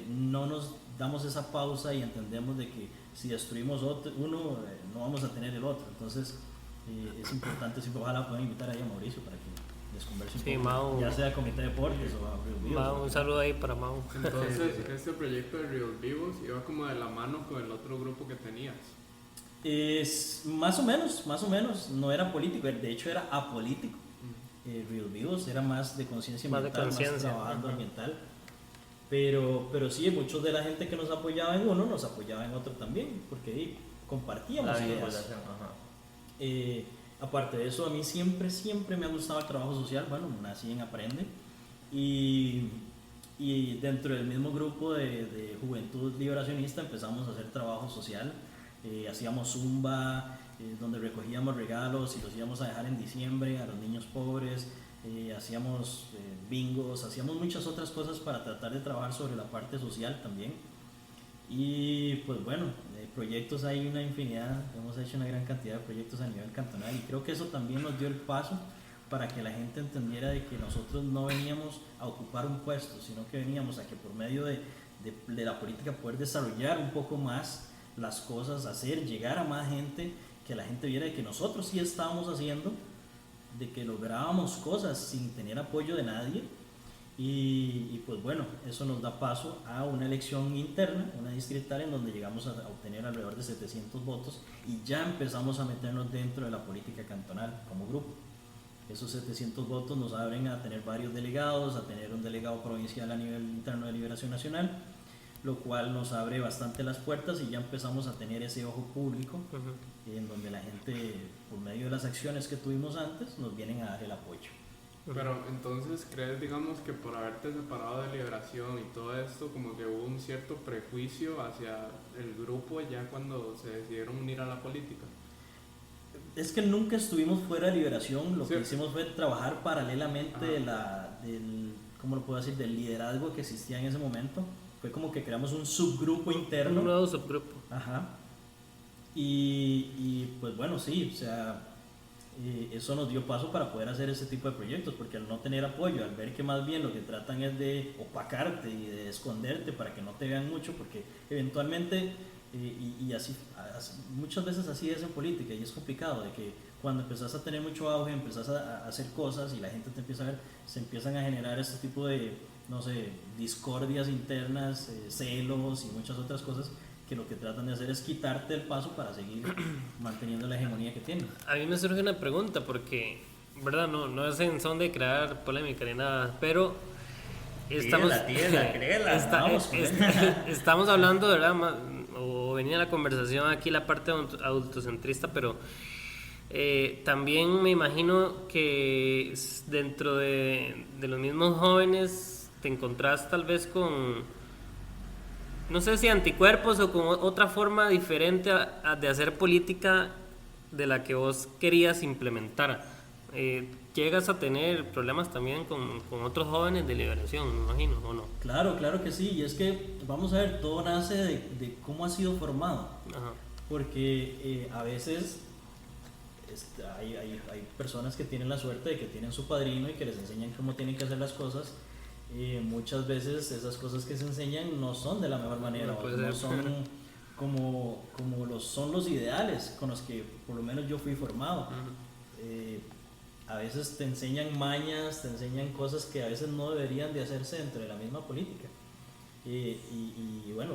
no nos damos esa pausa y entendemos de que si destruimos uno, no vamos a tener el otro. Entonces es importante, siempre ojalá puedan invitar ahí a Mauricio para que les converse un Sí, poco, Mau. ya sea Comité de Deportes o a Real Views. Mau, un saludo ahí para Mau. Entonces, este proyecto de Real Vivos iba como de la mano con el otro grupo que tenías. Es más o menos, no era político, de hecho era apolítico. Real Vivos era más de conciencia Más de ambiental, más conciencia, trabajando ambiental. Pero sí, muchos de la gente que nos apoyaba en uno nos apoyaba en otro también, porque compartíamos La ideas. vinculación, ajá. Aparte de eso, a mí siempre me ha gustado el trabajo social. Bueno, nací en Aprende y dentro del mismo grupo de Juventud Liberacionista empezamos a hacer trabajo social. Hacíamos zumba, donde recogíamos regalos y los íbamos a dejar en diciembre a los niños pobres. Hacíamos bingos, hacíamos muchas otras cosas para tratar de trabajar sobre la parte social también. Y pues bueno, proyectos hay una infinidad, hemos hecho una gran cantidad de proyectos a nivel cantonal y creo que eso también nos dio el paso para que la gente entendiera de que nosotros no veníamos a ocupar un puesto, sino que veníamos a que por medio de la política poder desarrollar un poco más las cosas, llegar a más gente, que la gente viera de que nosotros sí estábamos haciendo, de que lográbamos cosas sin tener apoyo de nadie. Y pues bueno, eso nos da paso a una elección interna, una distrital, en donde llegamos a obtener alrededor de 700 votos y ya empezamos a meternos dentro de la política cantonal como grupo. Esos 700 votos nos abren a tener varios delegados, a tener un delegado provincial a nivel interno de Liberación Nacional, lo cual nos abre bastante las puertas y ya empezamos a tener ese ojo público en donde la gente, por medio de las acciones que tuvimos antes, nos vienen a dar el apoyo. Pero entonces, ¿crees, digamos, que por haberte separado de Liberación y todo esto, como que hubo un cierto prejuicio hacia el grupo ya cuando se decidieron unir a la política? Es que nunca estuvimos fuera de Liberación, lo Sí. que hicimos fue trabajar paralelamente del, ¿cómo lo puedo decir?, del liderazgo que existía en ese momento. Fue como que creamos un subgrupo interno. Un nuevo subgrupo. Ajá. Y pues bueno, sí, o sea, eso nos dio paso para poder hacer ese tipo de proyectos, porque al no tener apoyo, al ver que más bien lo que tratan es de opacarte y de esconderte para que no te vean mucho, porque eventualmente, y así, muchas veces así es en política y es complicado, de que cuando empezás a tener mucho auge, empezás a hacer cosas y la gente te empieza a ver, se empiezan a generar este tipo de, no sé, discordias internas, celos y muchas otras cosas que lo que tratan de hacer es quitarte el paso para seguir manteniendo la hegemonía que tienen. A mí me surge una pregunta porque, ¿verdad? No es en son de crear polémica ni nada, pero estamos, Créela. estamos hablando, ¿verdad? O venía la conversación aquí la parte adultocentrista, pero también me imagino que dentro de los mismos jóvenes te encontrás tal vez con, no sé si anticuerpos o con otra forma diferente de hacer política de la que vos querías implementar. ¿Llegas a tener problemas también con otros jóvenes de Liberación, me imagino, o no? Claro que sí, y es que, vamos a ver, todo nace de cómo ha sido formado. Ajá. Porque a veces hay personas que tienen la suerte de que tienen su padrino y que les enseñan cómo tienen que hacer las cosas. Muchas veces esas cosas que se enseñan no son de la mejor manera, no son como son los ideales con los que por lo menos yo fui formado. a veces te enseñan mañas, te enseñan cosas que a veces no deberían de hacerse dentro de la misma política. Y bueno,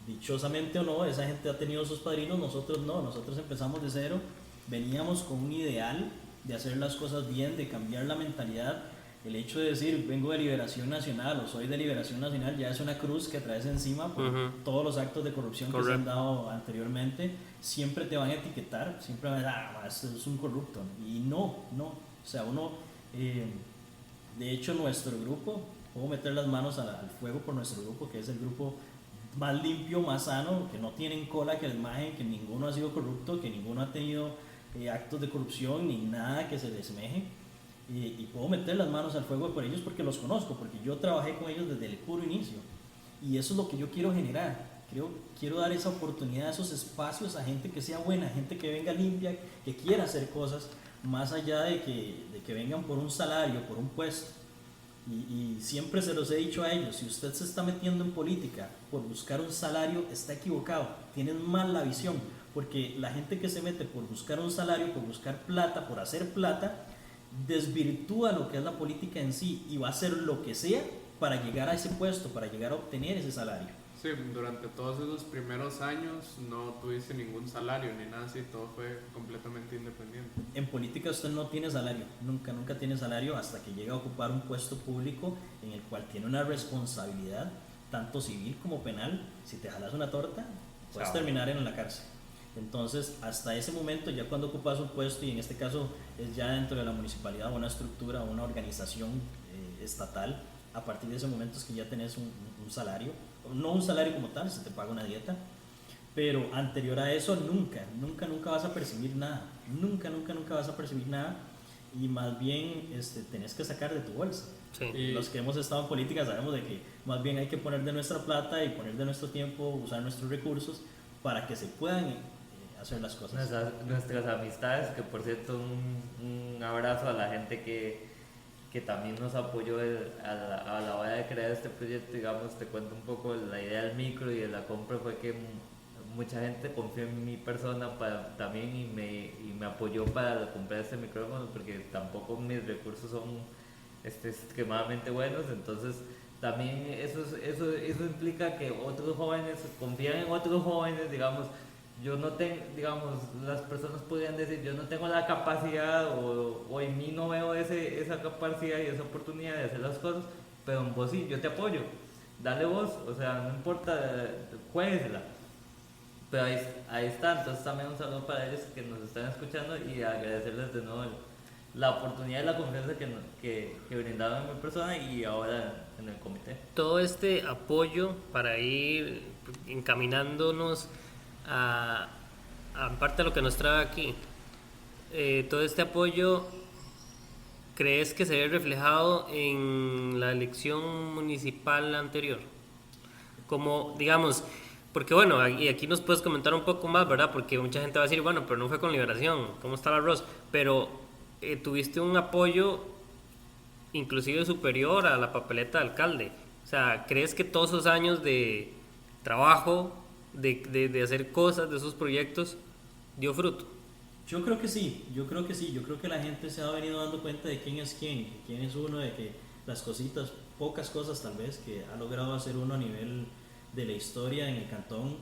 dichosamente o no, esa gente ha tenido sus padrinos, nosotros no, nosotros empezamos de cero, veníamos con un ideal de hacer las cosas bien, de cambiar la mentalidad. El hecho de decir vengo de Liberación Nacional o soy de Liberación Nacional ya es una cruz que traes encima por todos los actos de corrupción que se han dado anteriormente. Siempre te van a etiquetar, siempre van a decir, este es un corrupto. Y no, o sea, uno, de hecho nuestro grupo, puedo meter las manos al fuego por nuestro grupo, que es el grupo más limpio, más sano, que no tienen cola que les majen, que ninguno ha sido corrupto, que ninguno ha tenido actos de corrupción ni nada que se les semeje. Y puedo meter las manos al fuego por ellos porque los conozco, porque yo trabajé con ellos desde el puro inicio. Y eso es lo que yo quiero generar. Quiero dar esa oportunidad, esos espacios a gente que sea buena, gente que venga limpia, que quiera hacer cosas, más allá de que vengan por un salario, por un puesto. Y siempre se los he dicho a ellos, si usted se está metiendo en política por buscar un salario, está equivocado, tienen mal la visión, porque la gente que se mete por buscar un salario, por buscar plata, por hacer plata, desvirtúa lo que es la política en sí y va a hacer lo que sea para llegar a ese puesto, para llegar a obtener ese salario. Sí, durante todos esos primeros años no tuviste ningún salario ni nada así, todo fue completamente independiente. En política usted no tiene salario, nunca tiene salario hasta que llega a ocupar un puesto público en el cual tiene una responsabilidad, tanto civil como penal. Si te jalas una torta, puedes terminar en la cárcel. Entonces, hasta ese momento, ya cuando ocupas un puesto, y en este caso es ya dentro de la municipalidad, una estructura, una organización estatal, a partir de ese momento es que ya tenés un salario, no un salario como tal, se te paga una dieta, pero anterior a eso nunca vas a percibir nada, nunca vas a percibir nada, y más bien tenés que sacar de tu bolsa. Sí. Los que hemos estado en política sabemos de que más bien hay que poner de nuestra plata y poner de nuestro tiempo, usar nuestros recursos para que se puedan hacer las cosas. Nuestras amistades, que por cierto un abrazo a la gente que también nos apoyó a la hora de crear este proyecto. Digamos, te cuento un poco la idea del micro y de la compra. Fue que mucha gente confió en mi persona también y me apoyó para comprar este micrófono, porque tampoco mis recursos son extremadamente buenos. Entonces también eso implica que otros jóvenes confían en otros jóvenes. Digamos, yo no tengo, digamos, las personas podrían decir, yo no tengo la capacidad o en mí no veo esa capacidad y esa oportunidad de hacer las cosas, pero en vos sí, yo te apoyo, dale vos, o sea, no importa, jueguesela. Pero ahí está. Entonces también un saludo para ellos que nos están escuchando y agradecerles de nuevo la oportunidad y la confianza que brindaron en mi persona y ahora en el comité. Todo este apoyo para ir encaminándonos a parte de lo que nos trae aquí, todo este apoyo, ¿crees que se ve reflejado en la elección municipal anterior? Como, digamos, porque bueno, y aquí nos puedes comentar un poco más, ¿verdad? Porque mucha gente va a decir, bueno, pero no fue con Liberación, ¿cómo está el arroz? Pero tuviste un apoyo inclusive superior a la papeleta de alcalde. O sea, ¿crees que todos esos años de trabajo, de hacer cosas, de esos proyectos, dio fruto? Yo creo que sí, yo creo que la gente se ha venido dando cuenta de quién es quién es uno, de que las cositas, pocas cosas tal vez, que ha logrado hacer uno a nivel de la historia en el cantón,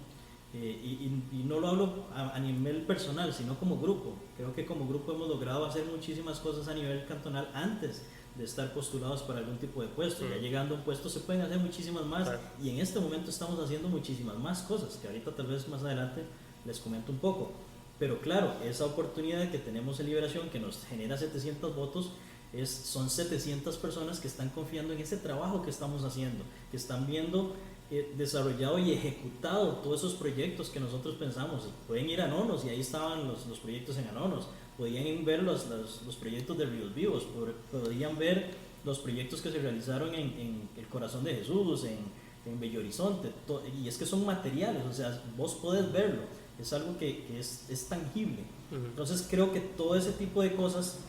y no lo hablo a nivel personal, sino como grupo. Creo que como grupo hemos logrado hacer muchísimas cosas a nivel cantonal antes de estar postulados para algún tipo de puesto. Ya llegando a un puesto se pueden hacer muchísimas más, y en este momento estamos haciendo muchísimas más cosas, que ahorita tal vez más adelante les comento un poco. Pero claro, esa oportunidad que tenemos en Liberación, que nos genera 700 votos, son 700 personas que están confiando en ese trabajo que estamos haciendo, que están viendo desarrollado y ejecutado todos esos proyectos que nosotros pensamos. Pueden ir a Nonos, y ahí estaban los proyectos en Anonos. Podían ver los proyectos de Ríos Vivos, podían ver los proyectos que se realizaron en el Corazón de Jesús, en Bello Horizonte, y es que son materiales, o sea, vos podés verlo, es algo que es tangible. Entonces creo que todo ese tipo de cosas,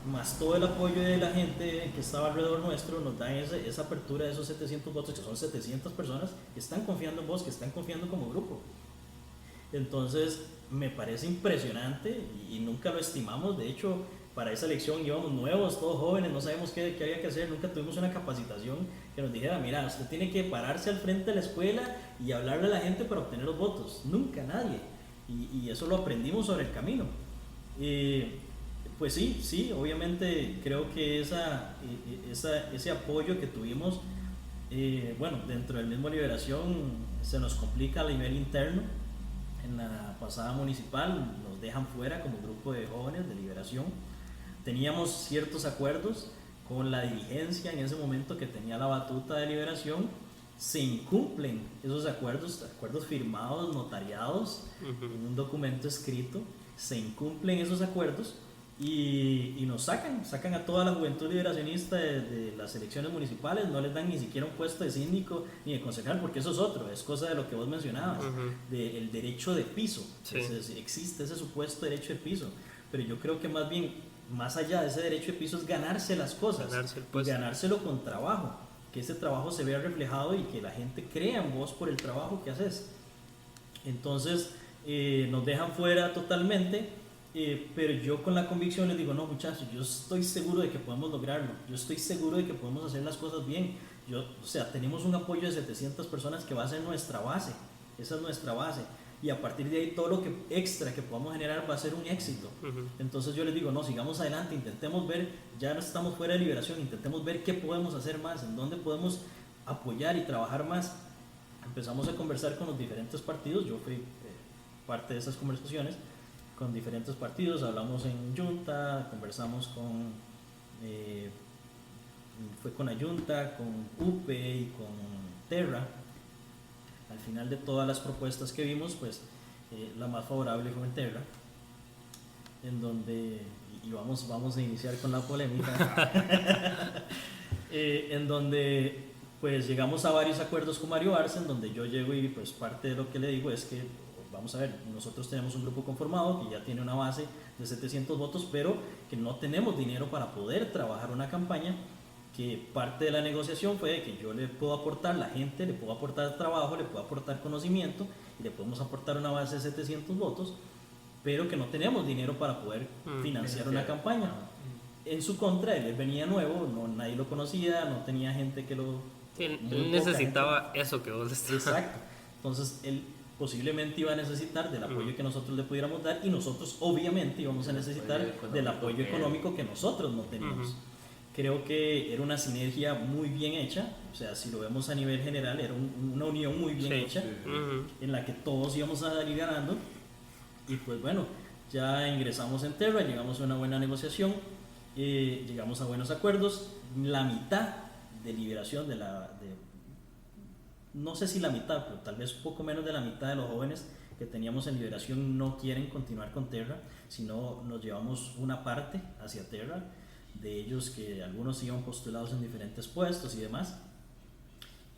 más todo el apoyo de la gente que estaba alrededor nuestro, nos dan esa apertura de esos 700 votos, que son 700 personas que están confiando en vos, que están confiando como grupo. Entonces me parece impresionante, y nunca lo estimamos. De hecho, para esa elección íbamos nuevos, todos jóvenes, no sabemos qué había que hacer, nunca tuvimos una capacitación que nos dijera, mira, usted tiene que pararse al frente de la escuela y hablarle a la gente para obtener los votos. Nunca, nadie. Y eso lo aprendimos sobre el camino. Pues sí, obviamente creo que ese apoyo que tuvimos, bueno, dentro del mismo Liberación se nos complica a nivel interno. En la pasada municipal nos dejan fuera como grupo de jóvenes de Liberación. Teníamos ciertos acuerdos con la dirigencia en ese momento que tenía la batuta de Liberación. Se incumplen esos acuerdos firmados, notariados, en un documento escrito. Se incumplen esos acuerdos y nos sacan a toda la juventud liberacionista de las elecciones municipales. No les dan ni siquiera un puesto de síndico ni de concejal, porque eso es cosa de lo que vos mencionabas, del derecho de piso. Sí. Existe ese supuesto derecho de piso, pero yo creo que más bien, más allá de ese derecho de piso, es ganarse las cosas, y ganárselo con trabajo, que ese trabajo se vea reflejado y que la gente crea en vos por el trabajo que haces. Entonces nos dejan fuera totalmente, pero yo con la convicción les digo, no muchachos, yo estoy seguro de que podemos lograrlo, yo estoy seguro de que podemos hacer las cosas bien. O sea, tenemos un apoyo de 700 personas que va a ser nuestra base, esa es nuestra base, y a partir de ahí todo lo que extra que podamos generar va a ser un éxito. Entonces yo les digo, no, sigamos adelante, intentemos ver, ya no estamos fuera de Liberación, intentemos ver qué podemos hacer más, en dónde podemos apoyar y trabajar más. Empezamos a conversar con los diferentes partidos, yo fui parte de esas conversaciones con diferentes partidos, hablamos en Junta, conversamos fue con Ayunta, con UPE y con Terra. Al final de todas las propuestas que vimos, pues la más favorable fue en Terra, en donde, y vamos a iniciar con la polémica, en donde pues llegamos a varios acuerdos con Mario Arce, en donde yo llego y pues parte de lo que le digo es que, vamos a ver, nosotros tenemos un grupo conformado que ya tiene una base de 700 votos, pero que no tenemos dinero para poder trabajar una campaña, que parte de la negociación fue de que yo le puedo aportar, la gente le puedo aportar trabajo, le puedo aportar conocimiento y le podemos aportar una base de 700 votos, pero que no tenemos dinero para poder financiar una campaña. En su contra, él venía nuevo, nadie lo conocía, no tenía gente que lo... Sí, él necesitaba eso que vos estabas. Exacto. Entonces él posiblemente iba a necesitar del apoyo que nosotros le pudiéramos dar, y nosotros obviamente íbamos a necesitar del apoyo económico que nosotros no teníamos. Creo que era una sinergia muy bien hecha, o sea, si lo vemos a nivel general, era una unión muy bien hecha, en la que todos íbamos a salir ganando. Y pues bueno, ya ingresamos en Terra, llegamos a una buena negociación, llegamos a buenos acuerdos. La mitad de Liberación, no sé si la mitad, pero tal vez un poco menos de la mitad de los jóvenes que teníamos en Liberación no quieren continuar con Terra, sino nos llevamos una parte hacia Terra, de ellos que algunos iban postulados en diferentes puestos y demás.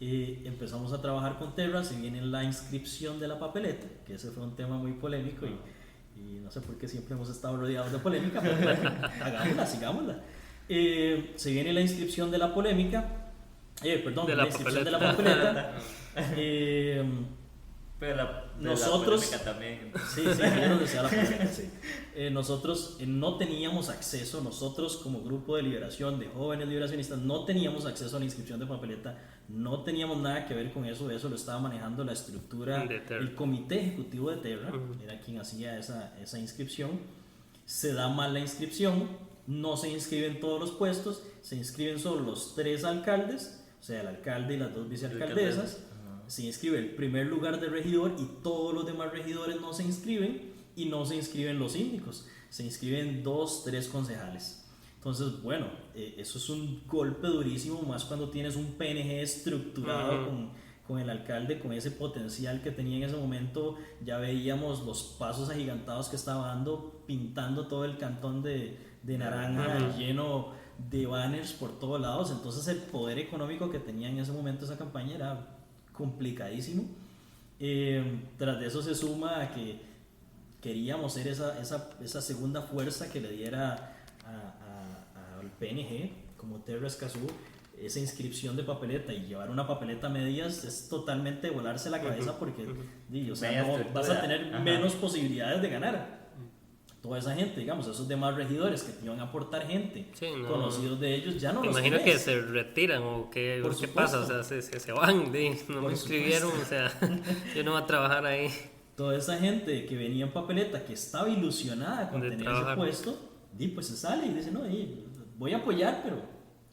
Empezamos a trabajar con Terra, se viene la inscripción de la papeleta, que ese fue un tema muy polémico y no sé por qué siempre hemos estado rodeados de polémica, pero hagámosla, sigámosla. Se viene la inscripción de la polémica, la inscripción de la papeleta. Pero nosotros, la también. Sí, ya nos decía la polémica, sí. Nosotros no teníamos acceso, nosotros como grupo de liberación, de jóvenes liberacionistas, no teníamos acceso a la inscripción de papeleta, no teníamos nada que ver con eso lo estaba manejando la estructura, el comité ejecutivo de Terra, era quien hacía esa inscripción. Se da mal la inscripción, no se inscriben todos los puestos, se inscriben solo los 3 alcaldes, o sea, el alcalde y las 2 vicealcaldesas. Se inscribe el primer lugar de regidor y todos los demás regidores no se inscriben, y no se inscriben los síndicos, se inscriben 2, 3 concejales. Entonces, bueno, eso es un golpe durísimo, más cuando tienes un PNG estructurado con el alcalde, con ese potencial que tenía en ese momento. Ya veíamos los pasos agigantados que estaba dando, pintando todo el cantón de naranja, lleno de banners por todos lados. Entonces el poder económico que tenía en ese momento esa campaña era complicadísimo. Tras de eso se suma a que queríamos ser esa segunda fuerza que le diera al PNG como Terra Escazú esa inscripción de papeleta, y llevar una papeleta a medias es totalmente volarse la cabeza, porque o sea, no, vas a tener menos posibilidades de ganar. toda esa gente, digamos, esos demás regidores que te iban a aportar gente, Sí, no. conocidos de ellos, ya no Me los imagino que tenés. se retiran o qué, Por qué supuesto. pasa, o sea, se van, no Por me inscribieron, o sea, yo no voy a trabajar ahí. Toda esa gente que venía en papeleta, que estaba ilusionada con De tener trabajar. ese puesto, pues se sale y dice, no, voy a apoyar, pero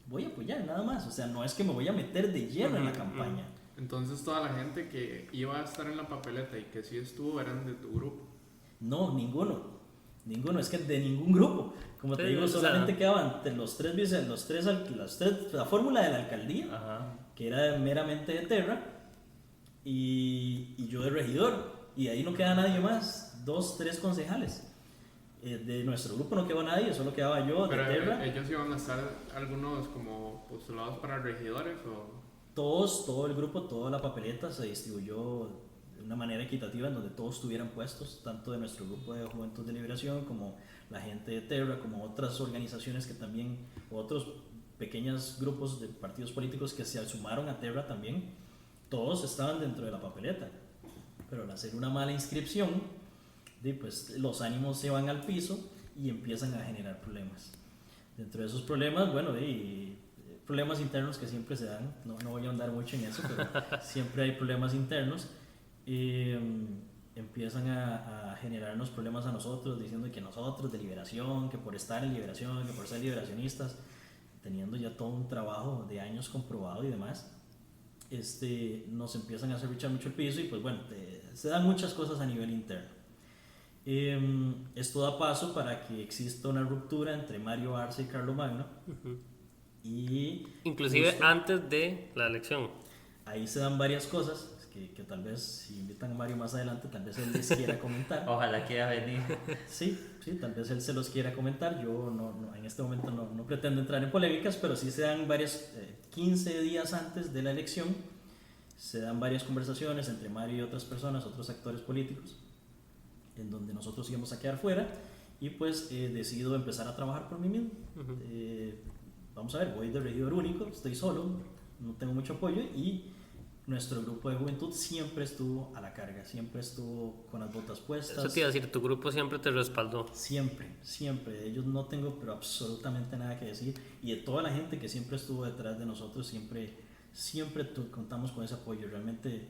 voy a apoyar nada más. O sea, no es que me voy a meter de lleno en la campaña. Entonces toda la gente que iba a estar en la papeleta y que sí estuvo eran de tu grupo. No, ninguno. Ninguno, es que de ningún grupo. Como te Sí, digo, o sea, solamente quedaban la fórmula de la alcaldía, Ajá. que era meramente de Terra, y yo de regidor. Y ahí no queda nadie más, 2, 3 concejales. De nuestro grupo no quedó nadie, solo quedaba yo de Pero Terra. ellos iban a estar algunos como postulados para regidores o... Todo el grupo, toda la papeleta se distribuyó de una manera equitativa en donde todos tuvieran puestos, tanto de nuestro grupo de Juventud de Liberación como la gente de Terra, como otras organizaciones que también, otros pequeños grupos de partidos políticos que se sumaron a Terra también, todos estaban dentro de la papeleta. Pero al hacer una mala inscripción, pues los ánimos se van al piso y empiezan a generar problemas. Dentro de esos problemas, bueno, problemas internos que siempre se dan, no voy a andar mucho en eso, pero siempre hay problemas internos. Empiezan a generarnos problemas a nosotros, diciendo que nosotros de Liberación, que por estar en Liberación, que por ser liberacionistas, teniendo ya todo un trabajo de años comprobado y demás, nos empiezan a hacer luchar mucho el piso y pues bueno, se dan muchas cosas a nivel interno. Esto da paso para que exista una ruptura entre Mario Arce y Carlomagno. Y Inclusive justo antes de la elección. ahí se dan varias cosas que tal vez si invitan a Mario más adelante, tal vez él les quiera comentar. Ojalá quiera venir. Sí, tal vez él se los quiera comentar. Yo en este momento no pretendo entrar en polémicas, pero sí se dan varias, 15 días antes de la elección, se dan varias conversaciones entre Mario y otras personas, otros actores políticos, en donde nosotros íbamos a quedar fuera y pues decido empezar a trabajar por mí mismo. Vamos a ver, voy de regidor único, estoy solo, no tengo mucho apoyo y nuestro grupo de juventud siempre estuvo a la carga, siempre estuvo con las botas puestas. Eso te iba a decir, tu grupo siempre te respaldó. Siempre, de ellos no tengo pero absolutamente nada que decir y de toda la gente que siempre estuvo detrás de nosotros, siempre contamos con ese apoyo. Realmente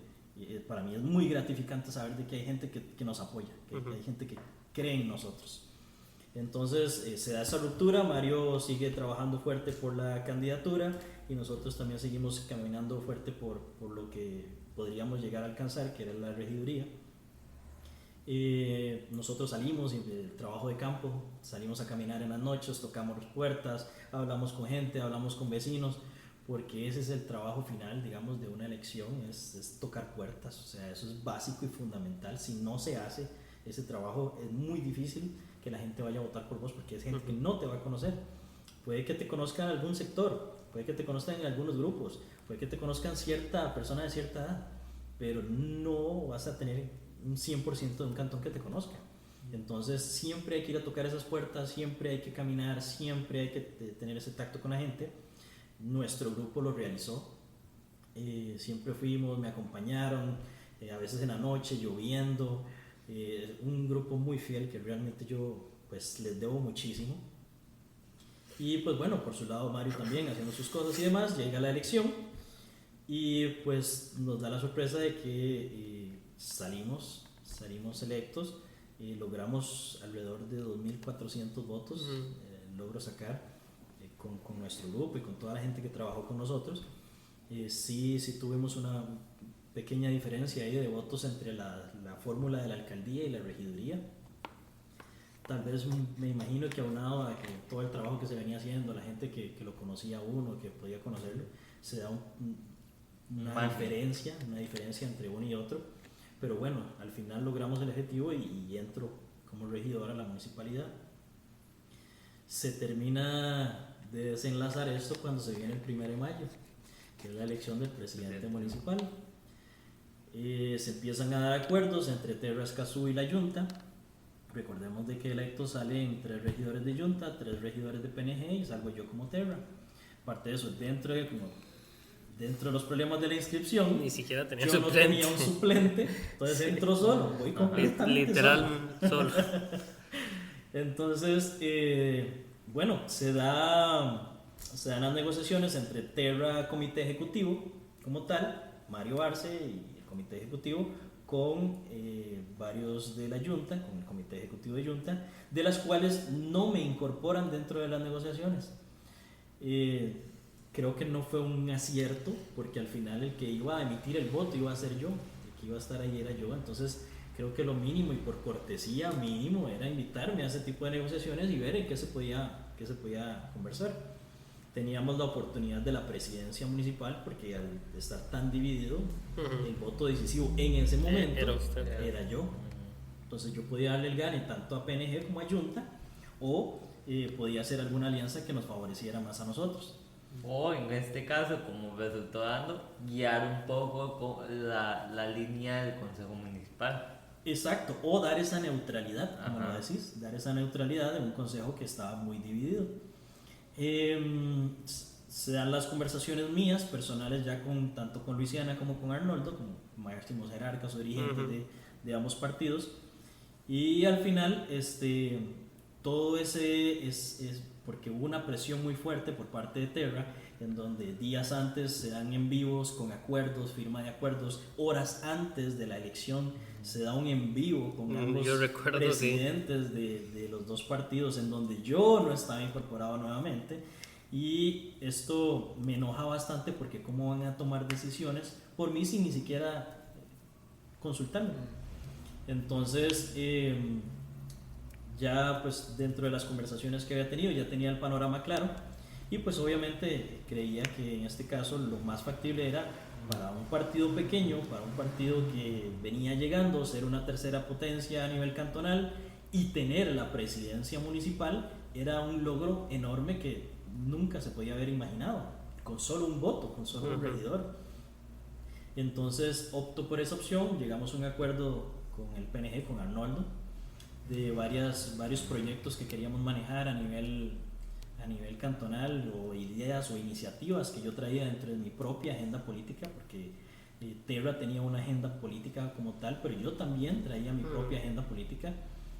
para mí es muy gratificante saber de que hay gente que nos apoya, que hay gente que cree en nosotros. Entonces se da esa ruptura, Mario sigue trabajando fuerte por la candidatura y nosotros también seguimos caminando fuerte por lo que podríamos llegar a alcanzar, que era la regiduría. Nosotros salimos del trabajo de campo, salimos a caminar en las noches, tocamos puertas, hablamos con gente, hablamos con vecinos, porque ese es el trabajo final, digamos, de una elección, es tocar puertas. O sea, eso es básico y fundamental. Si no se hace ese trabajo, es muy difícil que la gente vaya a votar por vos, porque es gente que no te va a conocer. Puede que te conozcan en algún sector, puede que te conozcan en algunos grupos, puede que te conozcan cierta persona de cierta edad, pero no vas a tener un 100% de un cantón que te conozca. Entonces siempre hay que ir a tocar esas puertas, siempre hay que caminar, siempre hay que tener ese tacto con la gente. Nuestro grupo lo realizó, siempre fuimos, me acompañaron, a veces en la noche, lloviendo, un grupo muy fiel que realmente yo pues les debo muchísimo. Y pues bueno, por su lado Mario también haciendo sus cosas y demás, llega la elección y pues nos da la sorpresa de que salimos electos y logramos alrededor de 2.400 votos, logro sacar con nuestro grupo y con toda la gente que trabajó con nosotros. Sí tuvimos una pequeña diferencia ahí de votos entre la fórmula de la alcaldía y la regiduría. Tal vez me imagino que aunado a que todo el trabajo que se venía haciendo, la gente que lo conocía a uno, que podía conocerlo, se da una diferencia entre uno y otro. Pero bueno, al final logramos el objetivo y entro como regidor a la municipalidad. Se termina de desenlazar esto cuando se viene el 1 de mayo, que es la elección del presidente municipal. Se empiezan a dar acuerdos entre Terra Escazú y la Junta. Recordemos de que electos salen 3 regidores de Junta, 3 regidores de PNG y salgo yo como Terra. Aparte de eso, dentro de los problemas de la inscripción, Ni siquiera tenía yo suplente. no tenía un suplente, entonces entro solo, voy completamente Literal solo. solo. Entonces, bueno, se dan las negociaciones entre Terra Comité Ejecutivo como tal, Mario Arce y el Comité Ejecutivo, con varios de la Junta, con el Comité Ejecutivo de Junta, de las cuales no me incorporan dentro de las negociaciones. Creo que no fue un acierto, porque al final el que iba a emitir el voto iba a ser yo, el que iba a estar ahí era yo. Entonces creo que lo mínimo, y por cortesía mínimo, era invitarme a ese tipo de negociaciones y ver en qué se podía conversar. Teníamos la oportunidad de la presidencia municipal, porque al estar tan dividido, el voto decisivo en ese momento era yo. Entonces yo podía darle el gane tanto a PNG como a Junta, o podía hacer alguna alianza que nos favoreciera más a nosotros. O en este caso, como resultó dando, guiar un poco la línea del Consejo Municipal. Exacto, o dar esa neutralidad, como lo decís, dar esa neutralidad en un consejo que estaba muy dividido. Se dan las conversaciones mías, personales, ya tanto con Luisiana como con Arnoldo, como máximos jerarcas o dirigentes de ambos partidos. Y al final, todo ese es porque hubo una presión muy fuerte por parte de Terra, en donde días antes se dan en vivos con acuerdos, firma de acuerdos, horas antes de la elección se da un en vivo con ambos presidentes de los dos partidos, en donde yo no estaba incorporado nuevamente. Y esto me enoja bastante, porque cómo van a tomar decisiones por mí sin ni siquiera consultarme. Entonces, ya pues dentro de las conversaciones que había tenido ya tenía el panorama claro, y pues obviamente creía que en este caso lo más factible era, para un partido pequeño, para un partido que venía llegando, ser una tercera potencia a nivel cantonal y tener la presidencia municipal, era un logro enorme que nunca se podía haber imaginado, con solo un voto, con solo un regidor. Entonces opto por esa opción. Llegamos a un acuerdo con el PNG, con Arnoldo, de varios proyectos que queríamos manejar a nivel cantonal, o ideas o iniciativas que yo traía dentro de mi propia agenda política, porque Terra tenía una agenda política como tal, pero yo también traía mi propia agenda política,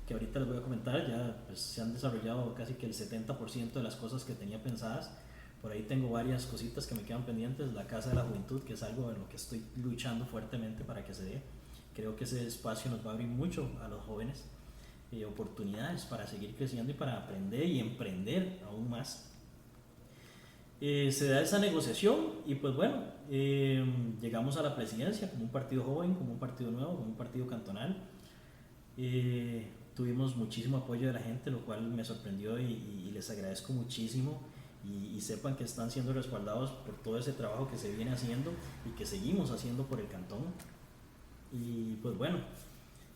que ahorita les voy a comentar. Ya pues, se han desarrollado casi que el 70% de las cosas que tenía pensadas. Por ahí tengo varias cositas que me quedan pendientes. La Casa de la Juventud, que es algo en lo que estoy luchando fuertemente para que se dé. Creo que ese espacio nos va a abrir mucho a los jóvenes, oportunidades para seguir creciendo y para aprender y emprender aún más. Se da esa negociación y pues bueno, llegamos a la presidencia como un partido joven, como un partido nuevo, como un partido cantonal. Tuvimos muchísimo apoyo de la gente, lo cual me sorprendió, y les agradezco muchísimo, y sepan que están siendo respaldados por todo ese trabajo que se viene haciendo y que seguimos haciendo por el cantón. Y pues bueno,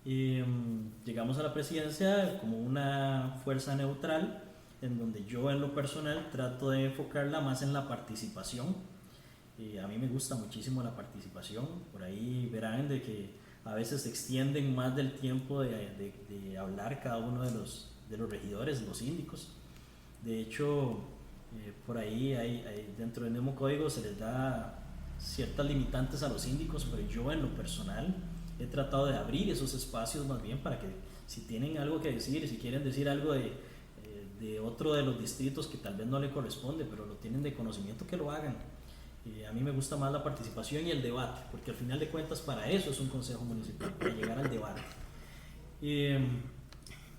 llegamos a la presidencia como una fuerza neutral, en donde yo en lo personal trato de enfocarla más en la participación. A mí me gusta muchísimo la participación. Por ahí verán de que a veces se extienden más del tiempo de hablar cada uno de los regidores, los síndicos. De hecho, por ahí dentro del mismo código se les da ciertas limitantes a los síndicos, pero yo en lo personal he tratado de abrir esos espacios más bien para que, si tienen algo que decir, si quieren decir algo de otro de los distritos que tal vez no le corresponde, pero lo tienen de conocimiento, que lo hagan. A mí me gusta más la participación y el debate, porque al final de cuentas para eso es un consejo municipal, para llegar al debate.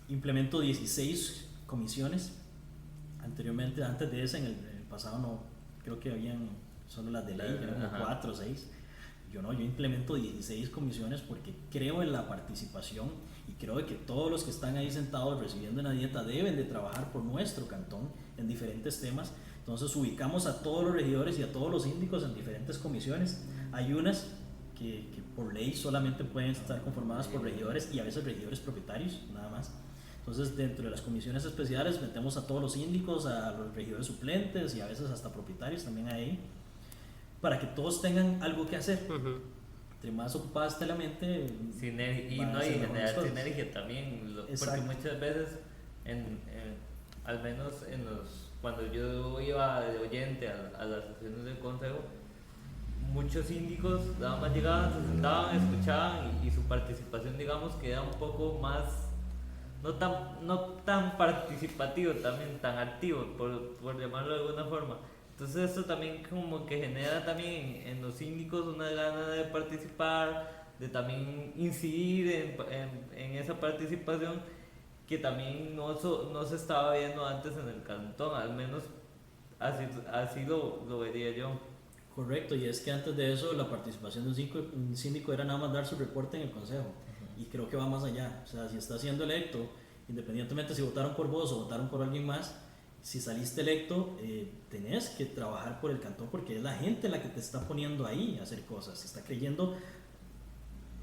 Implemento 16 comisiones. Anteriormente, antes de esa, en el pasado no, creo que habían solo las de ley, eran como 4 o 6. Yo implemento 16 comisiones porque creo en la participación, y creo que todos los que están ahí sentados recibiendo una dieta deben de trabajar por nuestro cantón en diferentes temas. Entonces ubicamos a todos los regidores y a todos los síndicos en diferentes comisiones. Hay unas que por ley solamente pueden estar conformadas por regidores, y a veces regidores propietarios, nada más. Entonces dentro de las comisiones especiales metemos a todos los síndicos, a los regidores suplentes, y a veces hasta propietarios también ahí, para que todos tengan algo que hacer. Entre más ocupada esté la mente, y generar sinergia también, porque muchas veces al menos cuando yo iba de oyente a las sesiones del consejo, muchos síndicos nada más llegaban, se sentaban, escuchaban, y su participación, digamos, que era un poco más no tan participativo, también tan activo, por llamarlo de alguna forma. Entonces esto también como que genera también en los síndicos una gana de participar, de también incidir en esa participación que también no se estaba viendo antes en el cantón, al menos así lo vería yo. Correcto, y es que antes de eso la participación de un síndico era nada más dar su reporte en el consejo. Y creo que va más allá. O sea, si estás siendo electo, independientemente si votaron por vos o votaron por alguien más, si saliste electo, tenés que trabajar por el cantón porque es la gente la que te está poniendo ahí a hacer cosas. Te está creyendo,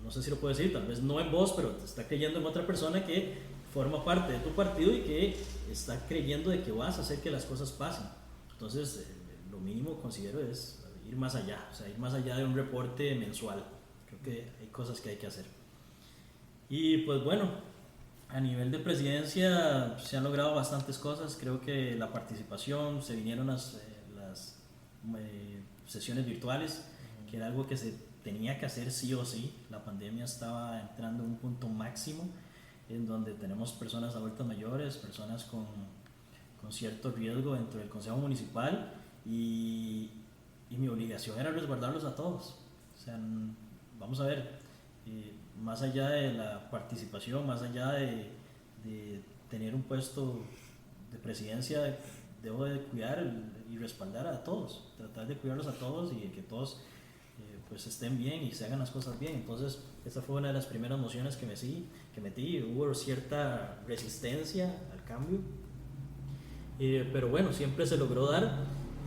no sé si lo puedo decir, tal vez no en vos, pero te está creyendo en otra persona que forma parte de tu partido y que está creyendo de que vas a hacer que las cosas pasen. Entonces, lo mínimo considero es ir más allá, o sea, ir más allá de un reporte mensual. Creo que hay cosas que hay que hacer. Y pues bueno, a nivel de presidencia se han logrado bastantes cosas. Creo que la participación, se vinieron las sesiones virtuales, que era algo que se tenía que hacer sí o sí. La pandemia estaba entrando a un punto máximo en donde tenemos personas adultas mayores, personas con cierto riesgo dentro del Consejo Municipal y mi obligación era resguardarlos a todos. O sea, vamos a ver, más allá de la participación, más allá de tener un puesto de presidencia, debo de cuidar y respaldar a todos, tratar de cuidarlos a todos y de que todos pues estén bien y se hagan las cosas bien. Entonces esta fue una de las primeras mociones que metí. Hubo cierta resistencia al cambio, pero bueno, siempre se logró dar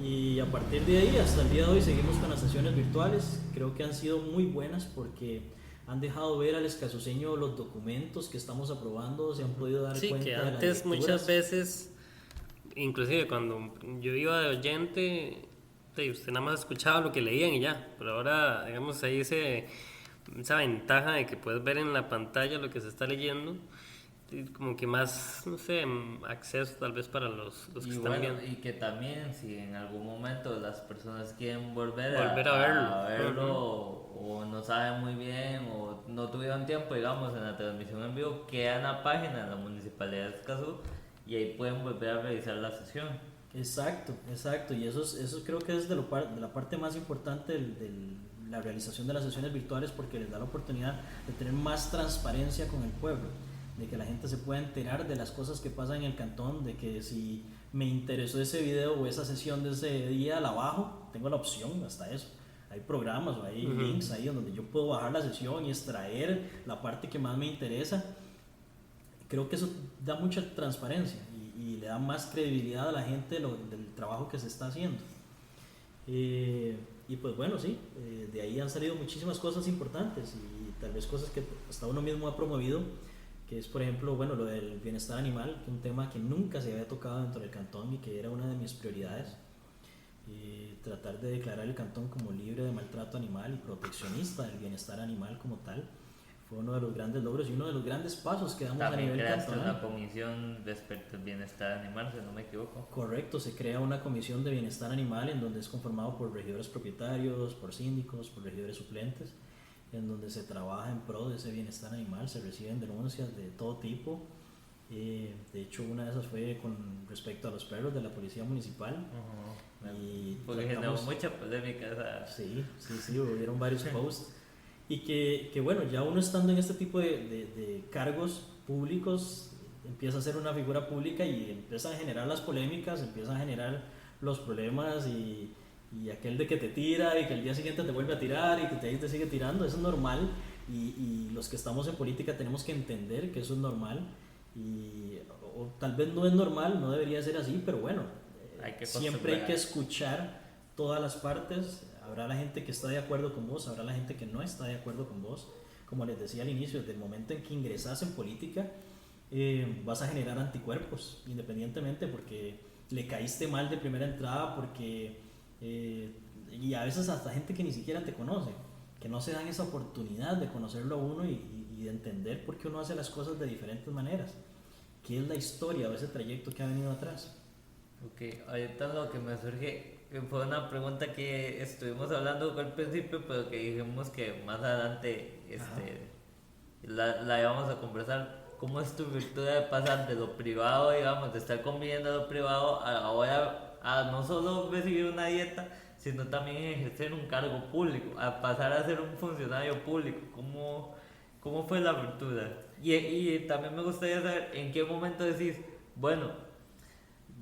y a partir de ahí hasta el día de hoy seguimos con las sesiones virtuales. Creo que han sido muy buenas porque han dejado ver al escazúseño los documentos que estamos aprobando, se han podido dar sí, cuenta que de las antes lecturas. muchas veces, inclusive cuando yo iba de oyente, usted nada más escuchaba lo que leían y ya, pero ahora digamos ahí esa ventaja de que puedes ver en la pantalla lo que se está leyendo, y como que más, no sé, acceso tal vez para los que Y están bueno, viendo. y que también si en algún momento las personas quieren volver A verlo. o no saben muy bien o no tuvieron tiempo, digamos, en la transmisión en vivo, queda en la página de la Municipalidad de Escazú y ahí pueden volver a revisar la sesión. Exacto, y eso creo que es de la parte más importante de la realización de las sesiones virtuales porque les da la oportunidad de tener más transparencia con el pueblo, de que la gente se pueda enterar de las cosas que pasan en el cantón, de que si me interesó ese video o esa sesión de ese día, la bajo, tengo la opción hasta eso. Hay programas o hay links ahí donde yo puedo bajar la sesión y extraer la parte que más me interesa. Creo que eso da mucha transparencia y le da más credibilidad a la gente del trabajo que se está haciendo. Y pues bueno, sí, de ahí han salido muchísimas cosas importantes y tal vez cosas que hasta uno mismo ha promovido, que es por ejemplo, bueno, lo del bienestar animal, que es un tema que nunca se había tocado dentro del cantón y que era una de mis prioridades. Tratar de declarar el cantón como libre de maltrato animal y proteccionista del bienestar animal como tal fue uno de los grandes logros y uno de los grandes pasos que damos También a nivel creaste cantonal. una comisión respecto al bienestar animal, si no me equivoco. Correcto, se crea una comisión de bienestar animal en donde es conformado por regidores propietarios, por síndicos, por regidores suplentes, en donde se trabaja en pro de ese bienestar animal, se reciben denuncias de todo tipo. De hecho, una de esas fue con respecto a los perros de la policía municipal. Y porque generó mucha polémica esa. Sí, hubieron varios posts. Y que bueno, ya uno estando en este tipo de cargos públicos, empieza a ser una figura pública y empiezan a generar las polémicas, empiezan a generar los problemas y aquel de que te tira y que el día siguiente te vuelve a tirar y que te sigue tirando, eso es normal y los que estamos en política tenemos que entender que eso es normal o tal vez no es normal, no debería ser así, pero bueno, siempre hay que escuchar todas las partes. Habrá la gente que está de acuerdo con vos, habrá la gente que no está de acuerdo con vos. Como les decía al inicio, desde el momento en que ingresas en política, vas a generar anticuerpos, independientemente porque le caíste mal de primera entrada, porque y a veces hasta gente que ni siquiera te conoce, que no se dan esa oportunidad de conocerlo a uno y de entender por qué uno hace las cosas de diferentes maneras, qué es la historia o ese trayecto que ha venido atrás. Ok, ahorita lo que me surge fue una pregunta que estuvimos hablando al principio, pero que dijimos que más adelante la íbamos a conversar. cómo es tu virtud de pasar de lo privado, digamos, de estar conviviendo lo privado, a ahora a no solo recibir una dieta, sino también ejercer un cargo público, a pasar a ser un funcionario público. ¿Cómo fue la apertura? Y también me gustaría saber en qué momento decís, bueno,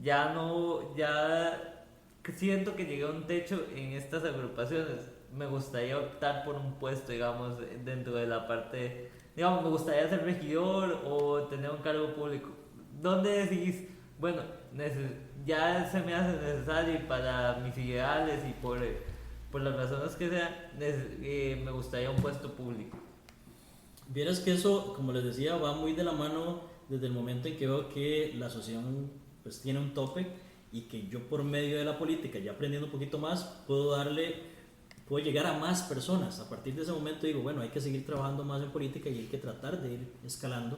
ya no, ya siento que llegué a un techo en estas agrupaciones, me gustaría optar por un puesto, digamos, dentro de la parte, digamos, me gustaría ser regidor o tener un cargo público. ¿Dónde decís, bueno, ya se me hace necesario para mis ideales y por las razones que sean, me gustaría un puesto público? Vieras que eso, como les decía, va muy de la mano desde el momento en que veo que la asociación pues tiene un tope y que yo por medio de la política, ya aprendiendo un poquito más, puedo llegar a más personas. A partir de ese momento digo, bueno, hay que seguir trabajando más en política y hay que tratar de ir escalando